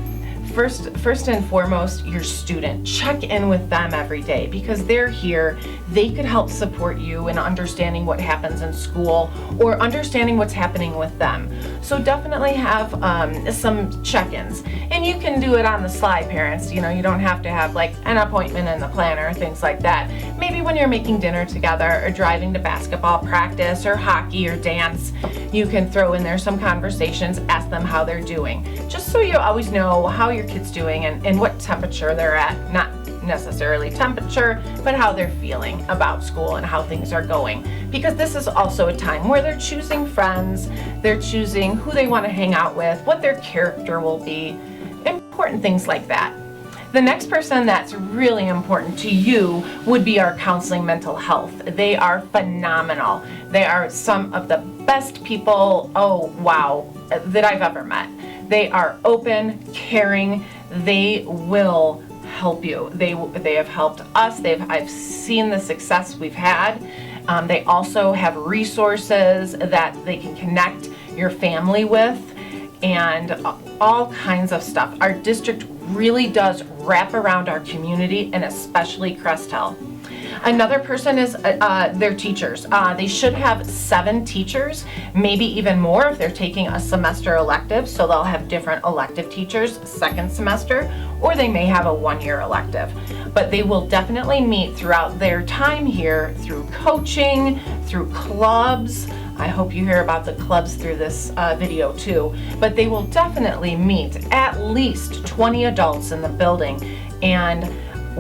First and foremost, your student. Check in with them every day, because they're here. They could help support you in understanding what happens in school or understanding what's happening with them. So definitely have some check-ins. And you can do it on the sly, parents. You don't have to have like an appointment in the planner, things like that. Maybe when you're making dinner together or driving to basketball practice or hockey or dance, you can throw in there some conversations, ask them how they're doing. Just so you always know how your kid's doing and what temperature they're at. Not necessarily temperature, but how they're feeling about school and how things are going. Because this is also a time where they're choosing friends, they're choosing who they want to hang out with, what their character will be, important things like that. The next person that's really important to you would be our counseling mental health. They are phenomenal. They are some of the best people, that I've ever met. They are open, caring, they will help you. They have helped us. I've seen the success we've had. They also have resources that they can connect your family with, and all kinds of stuff. Our district really does wrap around our community, and especially Crest Hill. Another person is their teachers. They should have 7 teachers, maybe even more if they're taking a semester elective. So they'll have different elective teachers second semester, or they may have a 1-year elective. But they will definitely meet throughout their time here through coaching, through clubs. I hope you hear about the clubs through this video too. But they will definitely meet at least 20 adults in the building. And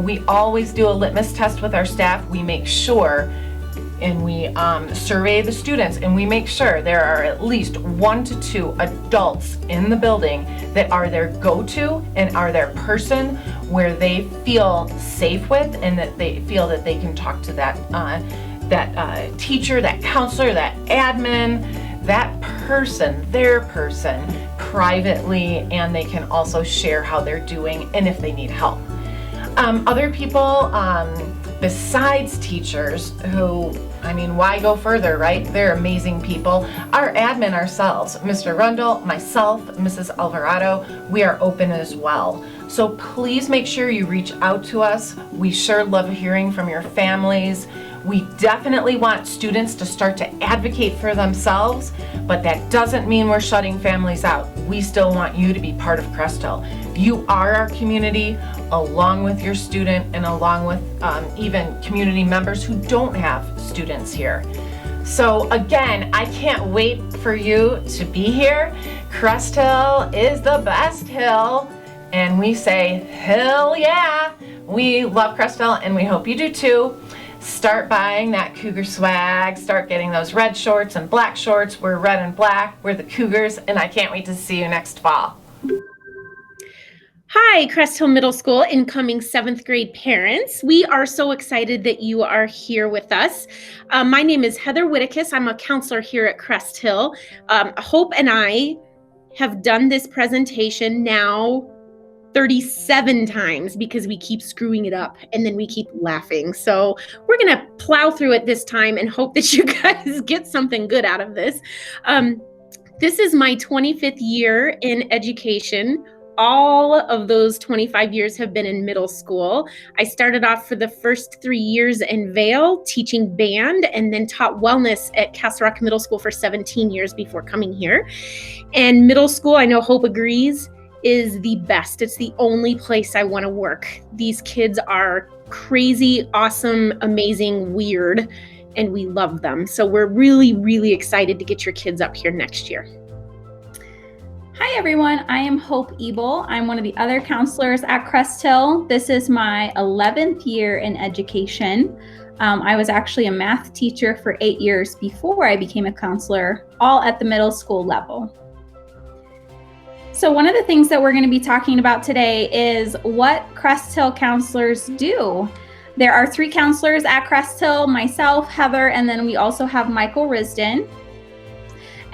we always do a litmus test with our staff. We make sure and we survey the students, and we make sure there are at least 1 to 2 adults in the building that are their go-to and are their person where they feel safe with, and that they feel that they can talk to that teacher, that counselor, that admin, that person, their person, privately, and they can also share how they're doing and if they need help. Other people, besides teachers, who, I mean, why go further, right? They're amazing people. Our admin ourselves, Mr. Rundle, myself, Mrs. Alvarado, we are open as well. So please make sure you reach out to us. We sure love hearing from your families. We definitely want students to start to advocate for themselves, but that doesn't mean we're shutting families out. We still want you to be part of Crest Hill. You are our community, along with your student and along with even community members who don't have students here. So again, I can't wait for you to be here. Crest Hill is the best hill, and we say, hell yeah! We love Crest Hill, and we hope you do too. Start buying that Cougar swag, start getting those red shorts and black shorts. We're red and black, we're the Cougars, and I can't wait to see you next fall. Hi, Crest Hill Middle School incoming 7th grade parents. We are so excited that you are here with us. My name is Heather Whittakis. I'm a counselor here at Crest Hill. Hope and I have done this presentation now 37 times because we keep screwing it up and then we keep laughing. So we're going to plow through it this time and hope that you guys get something good out of this. This is my 25th year in education. All of those 25 years have been in middle school. I started off for the first 3 years in Vail teaching band, and then taught wellness at Castle Rock Middle School for 17 years before coming here. And middle school, I know Hope agrees, is the best. It's the only place I want to work. These kids are crazy, awesome, amazing, weird, and we love them. So we're really, really excited to get your kids up here next year. Hi everyone, I am Hope Ebel. I'm one of the other counselors at Crest Hill. This is my 11th year in education. I was actually a math teacher for 8 years before I became a counselor, all at the middle school level. So one of the things that we're going to be talking about today is what Crest Hill counselors do. There are 3 counselors at Crest Hill, myself, Heather, and then we also have Michael Risden.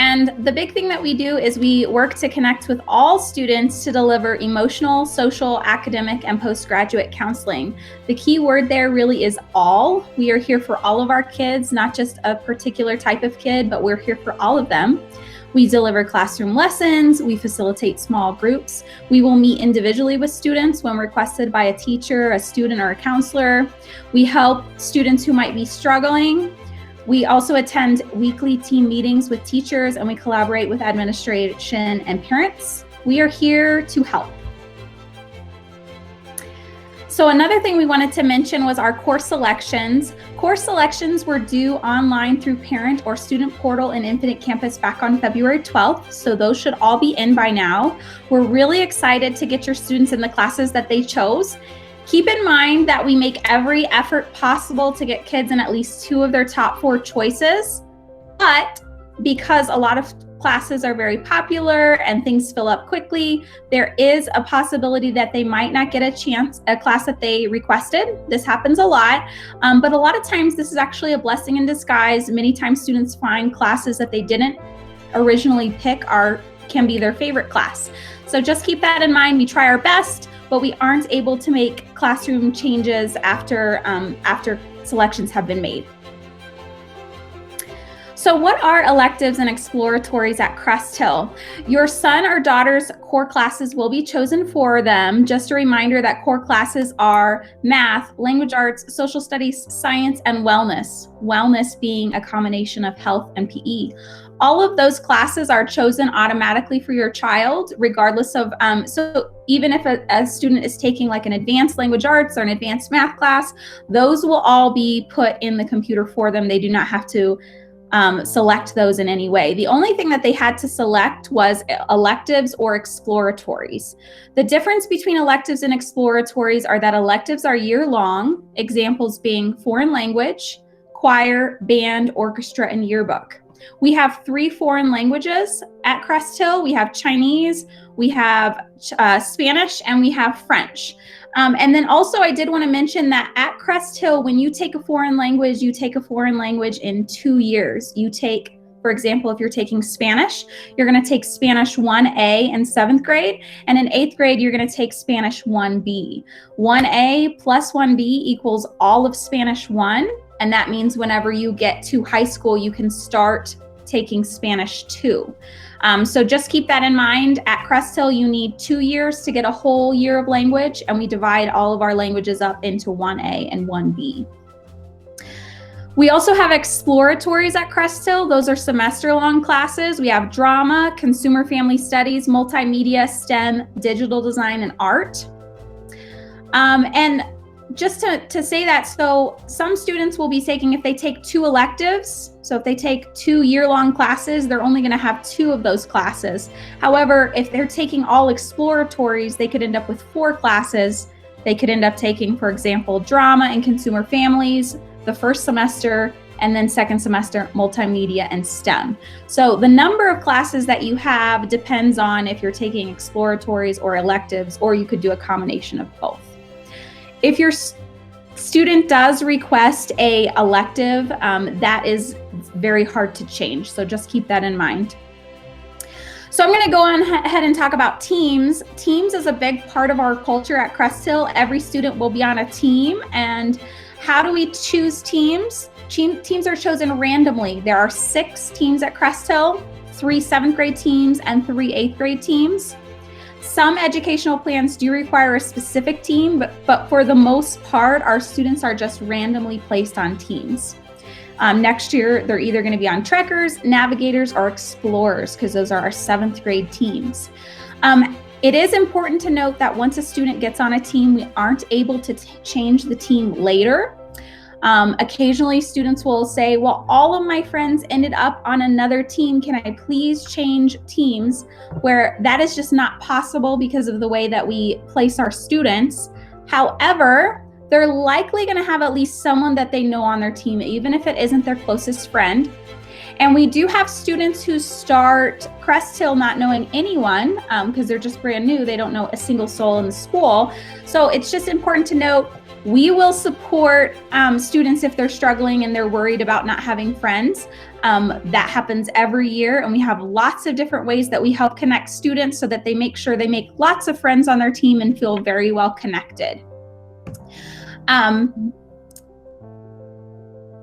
And the big thing that we do is we work to connect with all students to deliver emotional, social, academic, and postgraduate counseling. The key word there really is all. We are here for all of our kids, not just a particular type of kid, but we're here for all of them. We deliver classroom lessons, we facilitate small groups. We will meet individually with students when requested by a teacher, a student, or a counselor. We help students who might be struggling. We also attend weekly team meetings with teachers, and we collaborate with administration and parents. We are here to help. So another thing we wanted to mention was our course selections. Course selections were due online through parent or student portal in Infinite Campus back on February 12th. So those should all be in by now. We're really excited to get your students in the classes that they chose. Keep in mind that we make every effort possible to get kids in at least 2 of their top 4 choices. But because a lot of classes are very popular and things fill up quickly, there is a possibility that they might not get a class that they requested. This happens a lot, but a lot of times this is actually a blessing in disguise. Many times students find classes that they didn't originally pick can be their favorite class. So just keep that in mind. We try our best, but we aren't able to make classroom changes after selections have been made. So what are electives and exploratories at Crest Hill? Your son or daughter's core classes will be chosen for them. Just a reminder that core classes are math, language arts, social studies, science, and wellness. Wellness being a combination of health and PE. All of those classes are chosen automatically for your child, regardless of, so even if a student is taking like an advanced language arts or an advanced math class, those will all be put in the computer for them. They do not have to select those in any way. The only thing that they had to select was electives or exploratories. The difference between electives and exploratories are that electives are year-long, examples being foreign language, choir, band, orchestra, and yearbook. We have 3 foreign languages at Crest Hill. We have Chinese, we have Spanish, and we have French. And then also I did want to mention that at Crest Hill, when you take a foreign language, you take a foreign language in 2 years. You take, for example, if you're taking Spanish, you're going to take Spanish 1A in 7th grade, and in 8th grade, you're going to take Spanish 1B. 1A plus 1B equals all of Spanish 1, and that means whenever you get to high school, you can start taking Spanish 2. So just keep that in mind. At Crest Hill, you need 2 years to get a whole year of language, and we divide all of our languages up into 1A and 1B. We also have exploratories at Crest Hill. Those are semester-long classes. We have drama, consumer family studies, multimedia, STEM, digital design, and art. And just to say that, so some students will be taking, if they take 2 electives, so if they take 2 year-long classes, they're only going to have 2 of those classes. However, if they're taking all exploratories, they could end up with 4 classes. They could end up taking, for example, drama and consumer families the first semester, and then second semester, multimedia and STEM. So the number of classes that you have depends on if you're taking exploratories or electives, or you could do a combination of both. If your student does request a elective, that is very hard to change. So just keep that in mind. So I'm going to go on ahead and talk about teams. Teams is a big part of our culture at Crest Hill. Every student will be on a team. And how do we choose teams? Teams are chosen randomly. There are 6 teams at Crest Hill, 3 7th grade teams, and 3 8th grade teams. Some educational plans do require a specific team, but for the most part, our students are just randomly placed on teams. Next year, they're either going to be on trekkers, navigators, or explorers, because those are our 7th grade teams. It is important to note that once a student gets on a team, we aren't able to change the team later. Occasionally students will say, well, all of my friends ended up on another team. Can I please change teams? Where that is just not possible because of the way that we place our students. However, they're likely going to have at least someone that they know on their team, even if it isn't their closest friend. And we do have students who start Crest Hill not knowing anyone because they're just brand new. They don't know a single soul in the school. So it's just important to note, we will support students if they're struggling and they're worried about not having friends. That happens every year, and we have lots of different ways that we help connect students so that they make sure they make lots of friends on their team and feel very well connected. And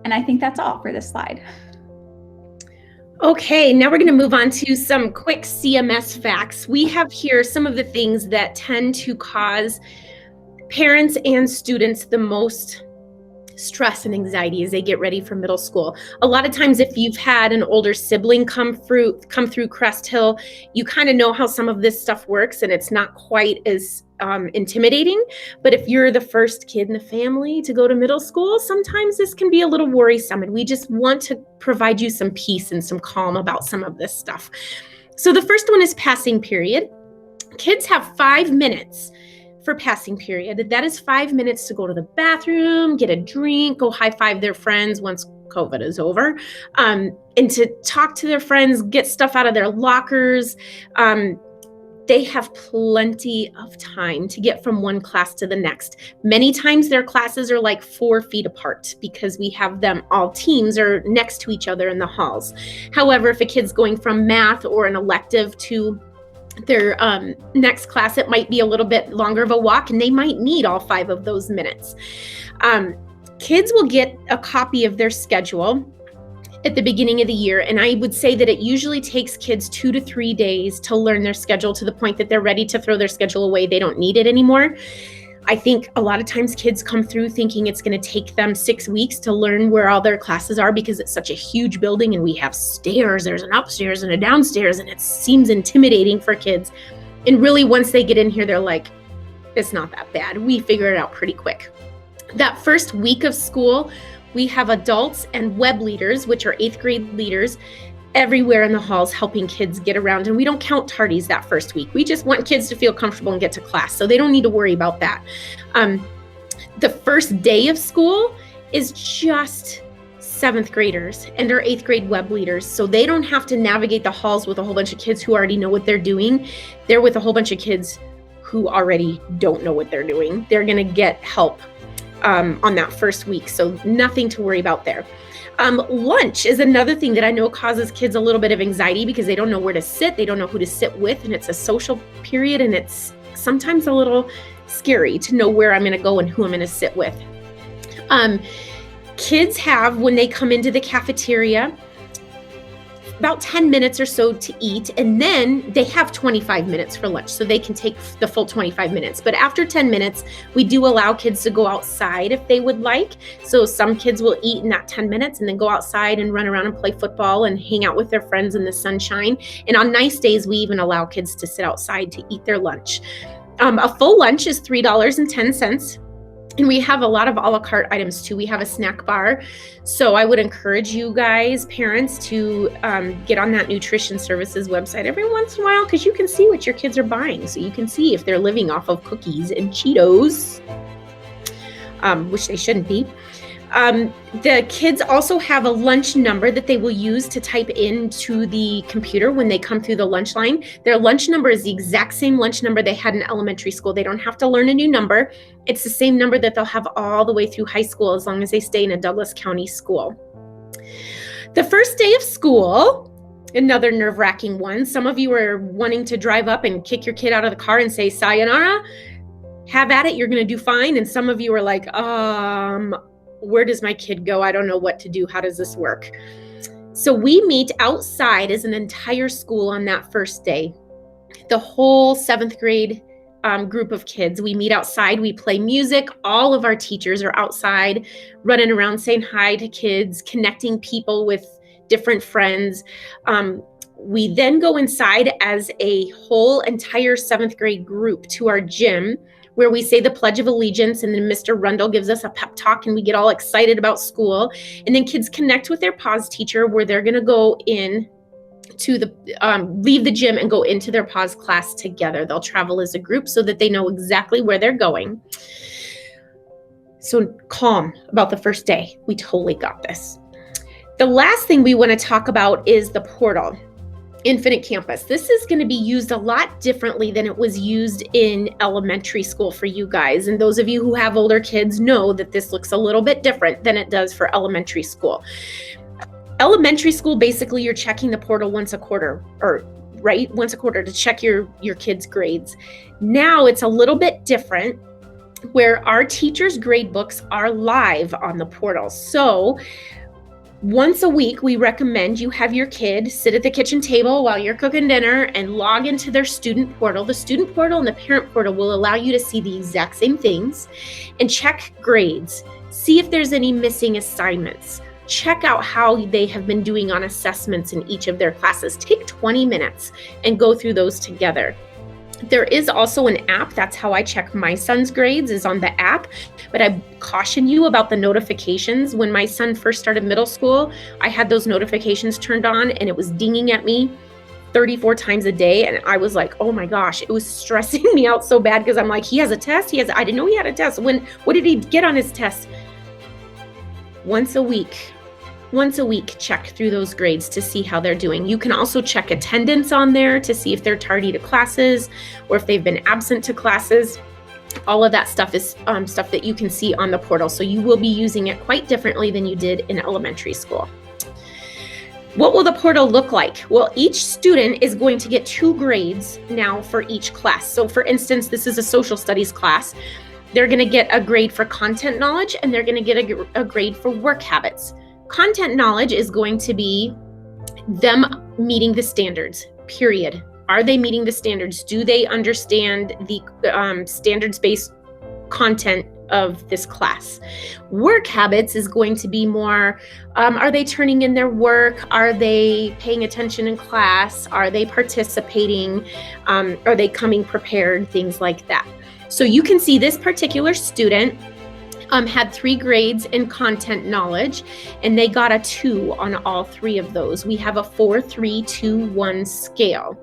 I think that's all for this slide. Okay, now we're going to move on to some quick CMS facts. We have here some of the things that tend to cause parents and students the most stress and anxiety as they get ready for middle school. A lot of times, if you've had an older sibling come through Crest Hill, you kind of know how some of this stuff works, and it's not quite as intimidating. But if you're the first kid in the family to go to middle school, sometimes this can be a little worrisome, and we just want to provide you some peace and some calm about some of this stuff. So the first one is passing period. Kids have 5 minutes for passing period. That is 5 minutes to go to the bathroom, get a drink, go high five their friends once COVID is over, and to talk to their friends, get stuff out of their lockers. They have plenty of time to get from one class to the next. Many times their classes are like 4 feet apart because we have them all teams are next to each other in the halls. However, if a kid's going from math or an elective to their next class, it might be a little bit longer of a walk, and they might need all 5 of those minutes. Kids will get a copy of their schedule at the beginning of the year. And I would say that it usually takes kids 2 to 3 days to learn their schedule to the point that they're ready to throw their schedule away. They don't need it anymore. I think a lot of times kids come through thinking it's going to take them 6 weeks to learn where all their classes are because it's such a huge building and we have stairs, there's an upstairs and a downstairs, and it seems intimidating for kids. And really, once they get in here, they're like, it's not that bad. We figure it out pretty quick. That first week of school, we have adults and web leaders, which are 8th grade leaders, everywhere in the halls helping kids get around. And we don't count tardies that first week. We just want kids to feel comfortable and get to class. So they don't need to worry about that. The first day of school is just 7th graders and our 8th grade web leaders. So they don't have to navigate the halls with a whole bunch of kids who already know what they're doing. They're with a whole bunch of kids who already don't know what they're doing. They're going to get help on that first week. So nothing to worry about there. Lunch is another thing that I know causes kids a little bit of anxiety because they don't know where to sit. They don't know who to sit with. And it's a social period. And it's sometimes a little scary to know where I'm going to go and who I'm going to sit with. Kids have, when they come into the cafeteria, about 10 minutes or so to eat, and then they have 25 minutes for lunch, so they can take the full 25 minutes. But after 10 minutes, we do allow kids to go outside if they would like. So some kids will eat in that 10 minutes and then go outside and run around and play football and hang out with their friends in the sunshine. And on nice days, we even allow kids to sit outside to eat their lunch. A full lunch is $3.10. And we have a lot of a la carte items too. We have a snack bar. So I would encourage you guys, parents, to get on that Nutrition Services website every once in a while because you can see what your kids are buying. So you can see if they're living off of cookies and Cheetos, which they shouldn't be. The kids also have a lunch number that they will use to type into the computer when they come through the lunch line. Their lunch number is the exact same lunch number they had in elementary school. They don't have to learn a new number. It's the same number that they'll have all the way through high school as long as they stay in a Douglas County school. The first day of school, another nerve-wracking one. Some of you are wanting to drive up and kick your kid out of the car and say, sayonara, have at it, you're going to do fine. And some of you are like, where does my kid go? I don't know what to do. How does this work? So we meet outside as an entire school on that first day. The whole 7th grade group of kids, we meet outside, we play music. All of our teachers are outside running around saying hi to kids, connecting people with different friends. We then go inside as a whole entire 7th grade group to our gym, where we say the Pledge of Allegiance, and then Mr. Rundle gives us a pep talk and we get all excited about school. And then kids connect with their PAWS teacher where they're going to go in to the, leave the gym and go into their PAWS class together. They'll travel as a group so that they know exactly where they're going. So calm about the first day. We totally got this. The last thing we want to talk about is the portal. Infinite Campus. This is going to be used a lot differently than it was used in elementary school for you guys. And those of you who have older kids know that this looks a little bit different than it does for elementary school. Elementary school, basically you're checking the portal once a quarter, or right, once a quarter to check your kids' grades. Now it's a little bit different where our teachers' grade books are live on the portal. So once a week, we recommend you have your kid sit at the kitchen table while you're cooking dinner and log into their student portal. The student portal and the parent portal will allow you to see the exact same things and check grades. See if there's any missing assignments. Check out how they have been doing on assessments in each of their classes. Take 20 minutes and go through those together. There is also an app. That's how I check my son's grades, is on the app. But I caution you about the notifications. When my son first started middle school, I had those notifications turned on and it was dinging at me 34 times a day. And I was like, oh my gosh, it was stressing me out so bad because I'm like, he has a test. I didn't know he had a test. What did he get on his test? Once a week, check through those grades to see how they're doing. You can also check attendance on there to see if they're tardy to classes or if they've been absent to classes. All of that stuff is stuff that you can see on the portal. So you will be using it quite differently than you did in elementary school. What will the portal look like? Well, each student is going to get 2 grades now for each class. So for instance, this is a social studies class. They're going to get a grade for content knowledge and they're going to get a grade for work habits. content knowledge is going to be them meeting the standards, period. Are they meeting the standards? Do they understand the standards-based content of this class? Work habits is going to be more, are they turning in their work? Are they paying attention in class? Are they participating? Are they coming prepared? Things like that. So you can see this particular student had 3 grades in content knowledge, and they got a 2 on all 3 of those. We have a 4, 3, 2, 1 scale.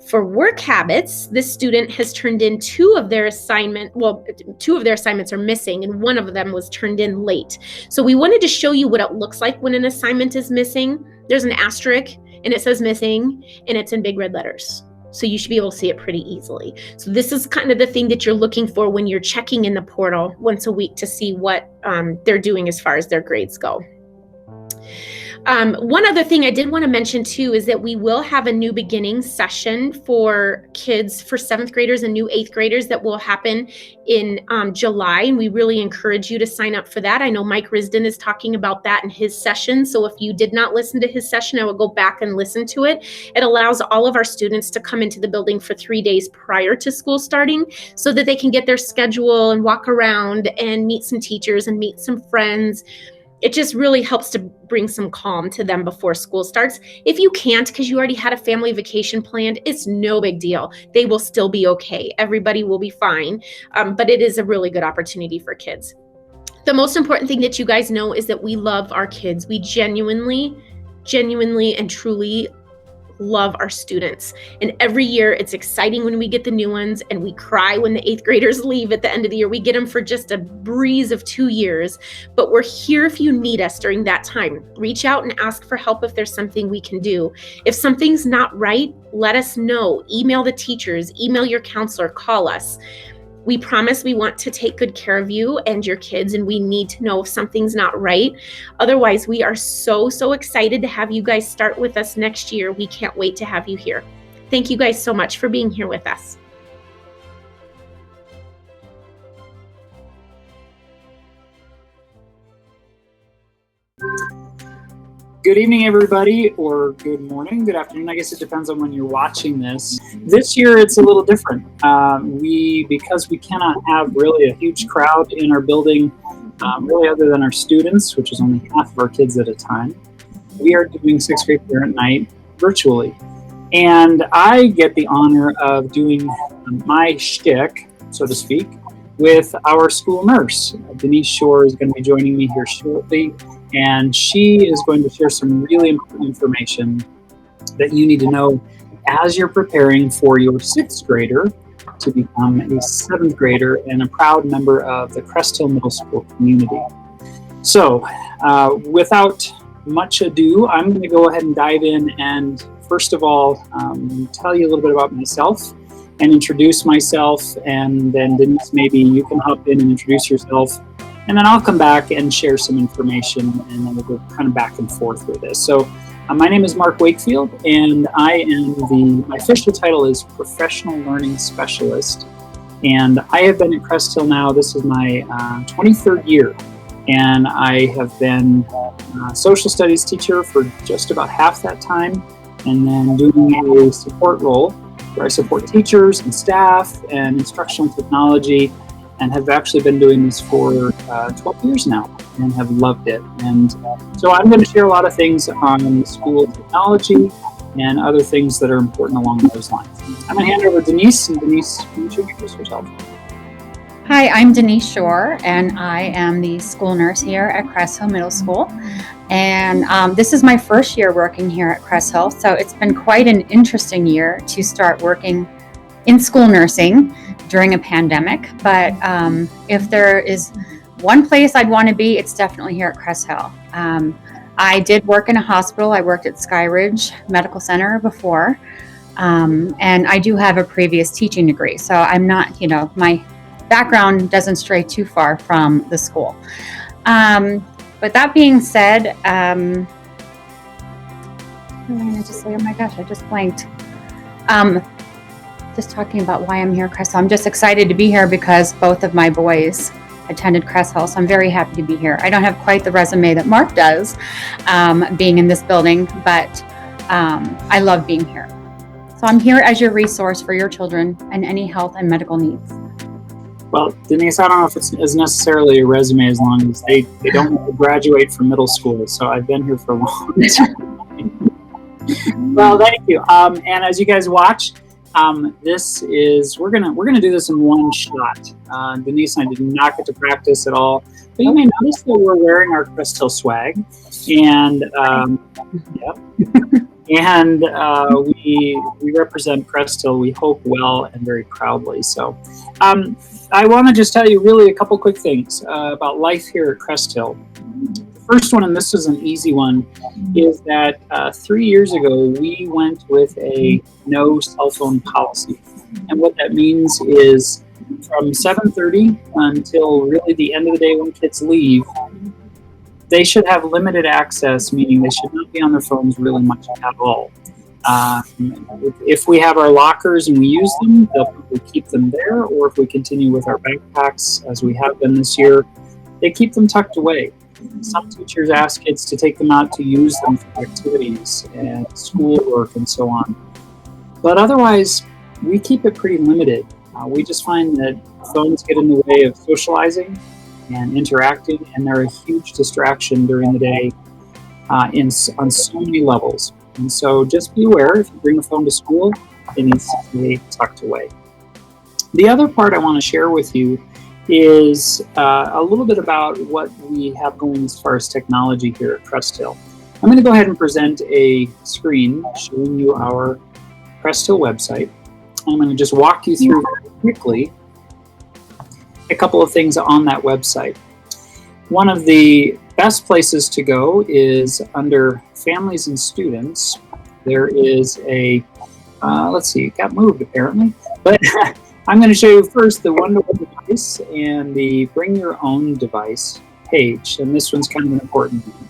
For work habits, this student has turned in 2 of their assignments. Well, 2 of their assignments are missing, and 1 of them was turned in late. So we wanted to show you what it looks like when an assignment is missing. There's an asterisk, and it says missing, and it's in big red letters. So you should be able to see it pretty easily. So this is kind of the thing that you're looking for when you're checking in the portal once a week to see what they're doing as far as their grades go. One other thing I did want to mention too is that we will have a new beginning session for kids, for 7th graders and new 8th graders, that will happen in July. And we really encourage you to sign up for that. I know Mike Risden is talking about that in his session. So if you did not listen to his session, I will go back and listen to it. It allows all of our students to come into the building for 3 days prior to school starting so that they can get their schedule and walk around and meet some teachers and meet some friends. It just really helps to bring some calm to them before school starts. If you can't, because you already had a family vacation planned, it's no big deal. They will still be okay. Everybody will be fine. But it is a really good opportunity for kids. The most important thing that you guys know is that we love our kids. We genuinely and truly love our students. And every year it's exciting when we get the new ones, and we cry when the 8th graders leave at the end of the year. We get them for just a breeze of 2 years, but we're here if you need us during that time. Reach out and ask for help if there's something we can do. If something's not right, let us know. Email the teachers, email your counselor, call us. We promise we want to take good care of you and your kids, and we need to know if something's not right. Otherwise, we are so excited to have you guys start with us next year. We can't wait to have you here. Thank you guys so much for being here with us. Good evening, everybody, or good morning, good afternoon. I guess it depends on when you're watching this. This year, it's a little different. Because we cannot have really a huge crowd in our building, really other than our students, which is only half of our kids at a time, we are doing 6th grade parent night virtually. And I get the honor of doing my shtick, so to speak, with our school nurse. Denise Shore is going to be joining me here shortly. And she is going to share some really important information that you need to know as you're preparing for your 6th grader to become a 7th grader and a proud member of the Crest Hill Middle School community. So without much ado, I'm going to go ahead and dive in and first of all tell you a little bit about myself and introduce myself, and then Denise, maybe you can hop in and introduce yourself. And then I'll come back and share some information, and then we'll go kind of back and forth with this. So my name is Mark Wakefield, and I am my official title is Professional Learning Specialist. And I have been at Crest Hill now, this is my 23rd year. And I have been a social studies teacher for just about half that time, and then doing a support role where I support teachers and staff and instructional technology, and have actually been doing this for 12 years now and have loved it. And so I'm going to share a lot of things on school technology and other things that are important along those lines. I'm going to hand it over to Denise, and Denise, can you introduce yourself? Hi, I'm Denise Shore, and I am the school nurse here at Crest Hill Middle School. And this is my first year working here at Crest Hill, so it's been quite an interesting year to start working in school nursing during a pandemic. But if there is one place I'd want to be, it's definitely here at Crest Hill. I did work in a hospital. I worked at Skyridge Medical Center before, and I do have a previous teaching degree. So I'm not, my background doesn't stray too far from the school. But that being said, what am I going to say? Oh my gosh, I just blanked. Just talking about why I'm here, Chris. I'm just excited to be here because both of my boys attended Crest Hill, so I'm very happy to be here. I don't have quite the resume that Mark does, being in this building, but I love being here. So I'm here as your resource for your children and any health and medical needs. Well, Denise, I don't know if it's necessarily a resume as long as they don't have to graduate from middle school. So I've been here for a long time. Well, thank you. And as you guys watch, we're gonna do this in one shot. Denise and I did not get to practice at all, but you may notice that we're wearing our Crest Hill swag, and and we represent Crest Hill. We hope well and very proudly. So, I want to just tell you really a couple quick things about life here at Crest Hill. The first one, and this is an easy one, is that 3 years ago we went with a no cell phone policy, and what that means is from 7:30 until really the end of the day when kids leave, they should have limited access, meaning they should not be on their phones really much at all. If we have our lockers and we use them, they'll probably keep them there, or if we continue with our backpacks as we have been this year, they keep them tucked away. Some teachers ask kids to take them out to use them for activities and schoolwork and so on. But otherwise, we keep it pretty limited. We just find that phones get in the way of socializing and interacting, and they're a huge distraction during the day on so many levels. And so just be aware, if you bring a phone to school, it needs to be tucked away. The other part I want to share with you is a little bit about what we have going as far as technology here at Crest Hill. I'm going to go ahead and present a screen showing you our Crest Hill website. I'm going to just walk you through very quickly a couple of things on that website. One of the best places to go is under Families and Students. There is a, let's see, it got moved apparently, but I'm going to show you first the one-to-one device and the bring your own device page, and this one's kind of an important one.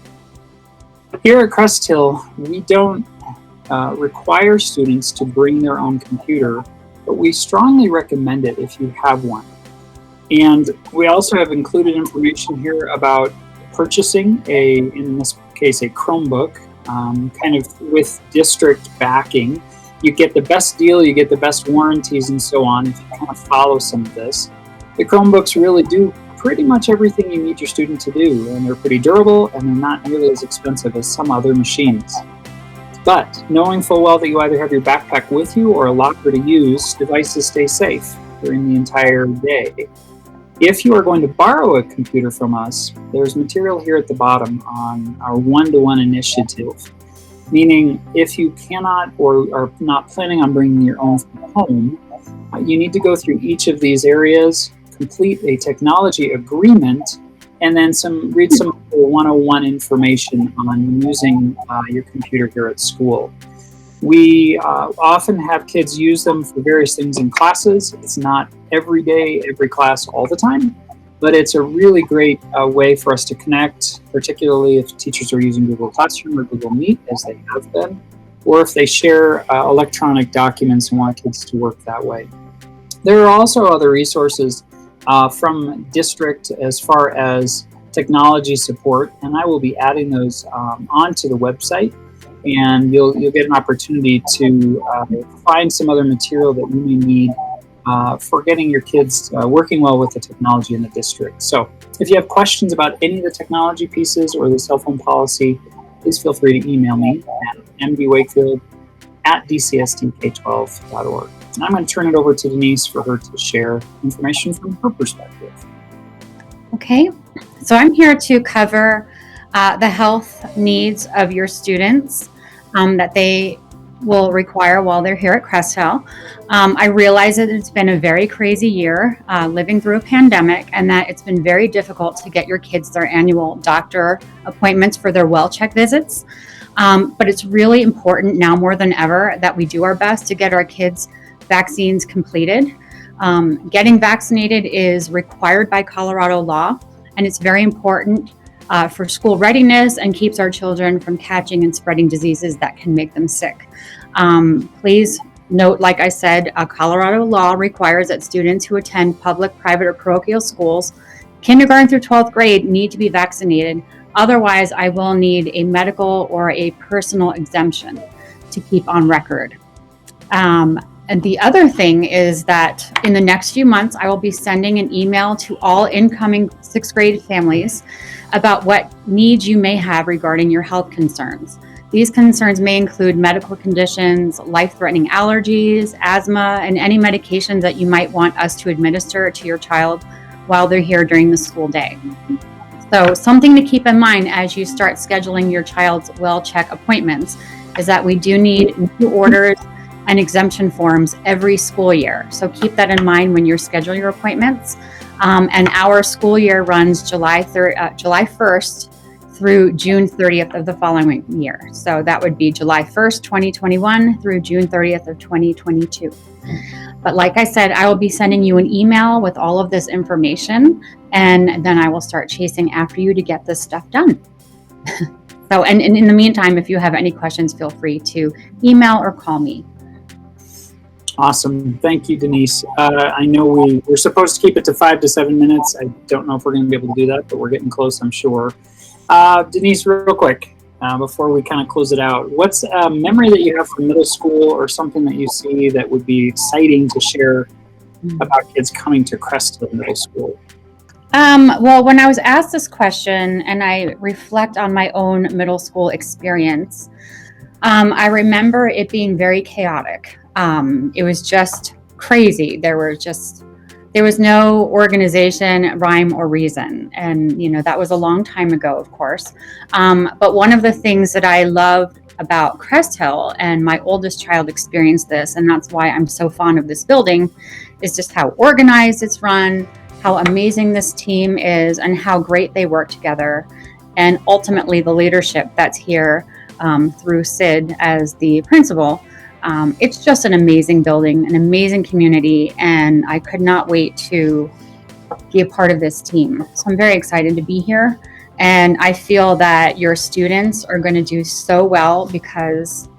Here at Crest Hill, we don't require students to bring their own computer, but we strongly recommend it if you have one. And we also have included information here about purchasing in this case, a Chromebook, kind of with district backing. You get the best deal, you get the best warranties and so on if you kind of follow some of this. The Chromebooks really do pretty much everything you need your student to do, and they're pretty durable and they're not nearly as expensive as some other machines. But knowing full well that you either have your backpack with you or a locker to use, devices stay safe during the entire day. If you are going to borrow a computer from us, there's material here at the bottom on our one-to-one initiative, meaning if you cannot or are not planning on bringing your own from home, you need to go through each of these areas, complete a technology agreement, and then read some 101 information on using your computer here at school. We often have kids use them for various things in classes. It's not every day, every class, all the time, but it's a really great way for us to connect, particularly if teachers are using Google Classroom or Google Meet, as they have been, or if they share electronic documents and want kids to work that way. There are also other resources from district as far as technology support, and I will be adding those onto the website. And you'll get an opportunity to find some other material that you may need for getting your kids working well with the technology in the district. So if you have questions about any of the technology pieces or the cell phone policy, please feel free to email me at mdwakefield@dcstk12.org. And I'm going to turn it over to Denise for her to share information from her perspective. Okay, so I'm here to cover the health needs of your students that they will require while they're here at Crest Hill. I realize that it's been a very crazy year living through a pandemic, and that it's been very difficult to get your kids their annual doctor appointments for their well check visits. But it's really important now more than ever that we do our best to get our kids vaccines completed. Getting vaccinated is required by Colorado law, and it's very important for school readiness and keeps our children from catching and spreading diseases that can make them sick. Please note, like I said, Colorado law requires that students who attend public, private, or parochial schools Kindergarten through 12th grade need to be vaccinated. Otherwise, I will need a medical or a personal exemption to keep on record. And the other thing is that in the next few months, I will be sending an email to all incoming 6th grade families about what needs you may have regarding your health concerns. These concerns may include medical conditions, life-threatening allergies, asthma, and any medications that you might want us to administer to your child while they're here during the school day. So something to keep in mind as you start scheduling your child's well-check appointments is that we do need new orders and exemption forms every school year. So keep that in mind when you schedule your appointments. And our school year runs July 1st through June 30th of the following year. So that would be July 1st, 2021 through June 30th of 2022. But like I said, I will be sending you an email with all of this information, and then I will start chasing after you to get this stuff done. So, and in the meantime, if you have any questions, feel free to email or call me. Awesome. Thank you, Denise. I know we're supposed to keep it to 5 to 7 minutes. I don't know if we're going to be able to do that, but we're getting close, I'm sure. Denise, real quick, before we kind of close it out, what's a memory that you have from middle school or something that you see that would be exciting to share about kids coming to Crest Hill Middle School? Well, when I was asked this question and I reflect on my own middle school experience, I remember it being very chaotic. It was just crazy. There was no organization, rhyme, or reason. And, you know, that was a long time ago, of course. But one of the things that I loved about Crest Hill, and my oldest child experienced this, and that's why I'm so fond of this building, is just how organized it's run, how amazing this team is, and how great they work together. And ultimately the leadership that's here through Sid as the principal. It's just an amazing building, an amazing community, and I could not wait to be a part of this team. So I'm very excited to be here, and I feel that your students are going to do so well because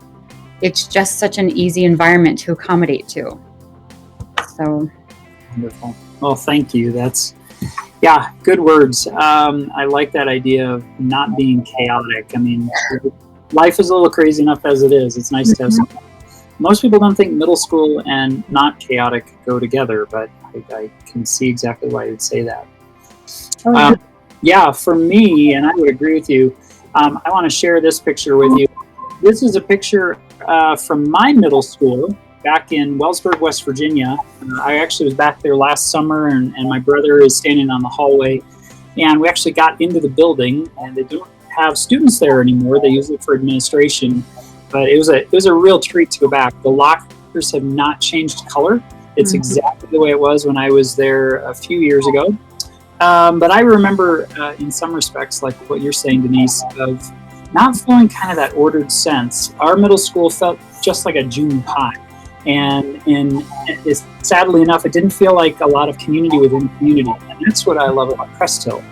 it's just such an easy environment to accommodate to. So wonderful. Well, thank you. That's, yeah, good words. I like that idea of not being chaotic. I mean, life is a little crazy enough as it is. It's nice to have some. Most people don't think middle school and not chaotic go together, but I can see exactly why you'd say that. Yeah, for me, and I would agree with you, I want to share this picture with you. This is a picture from my middle school back in Wellsburg, West Virginia. I actually was back there last summer, and my brother is standing on the hallway, and we actually got into the building, and they don't have students there anymore. They use it for administration. But it was a real treat to go back. The lockers have not changed color. It's exactly the way it was when I was there a few years ago. But I remember in some respects, like what you're saying, Denise, of not feeling kind of that ordered sense. Our middle school felt just like a June pie. And sadly enough, it didn't feel like a lot of community within community. And that's what I love about Crest Hill.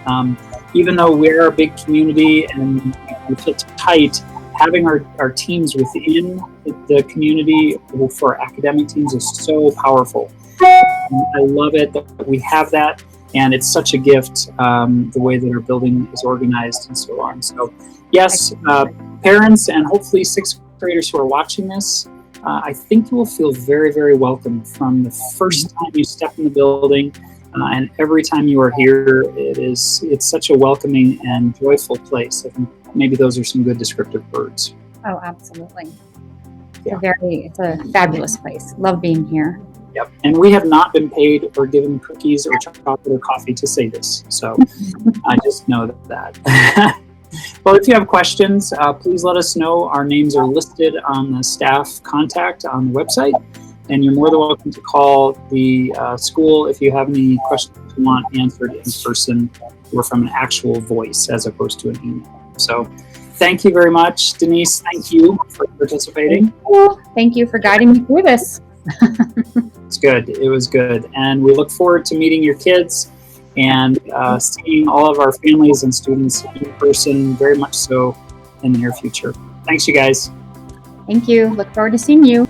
Even though we're a big community and we feel tight, having our teams within the community for academic teams is so powerful. I love it that we have that, and it's such a gift, the way that our building is organized and so on. So yes, parents and hopefully 6th graders who are watching this, I think you will feel very, very welcome from the first time you step in the building, and every time you are here. It's such a welcoming and joyful place. I think maybe those are some good descriptive words. Oh, absolutely. Yeah. It's a fabulous place. Love being here. Yep. And we have not been paid or given cookies or chocolate or coffee to say this. So I just know that. Well, if you have questions, please let us know. Our names are listed on the staff contact on the website. And you're more than welcome to call the school if you have any questions you want answered in person or from an actual voice as opposed to an email. So thank you very much, Denise. Thank you for participating. Thank you for guiding me through this. It's good. It was good. And we look forward to meeting your kids and seeing all of our families and students in person very much so in the near future. Thanks, you guys. Thank you. Look forward to seeing you.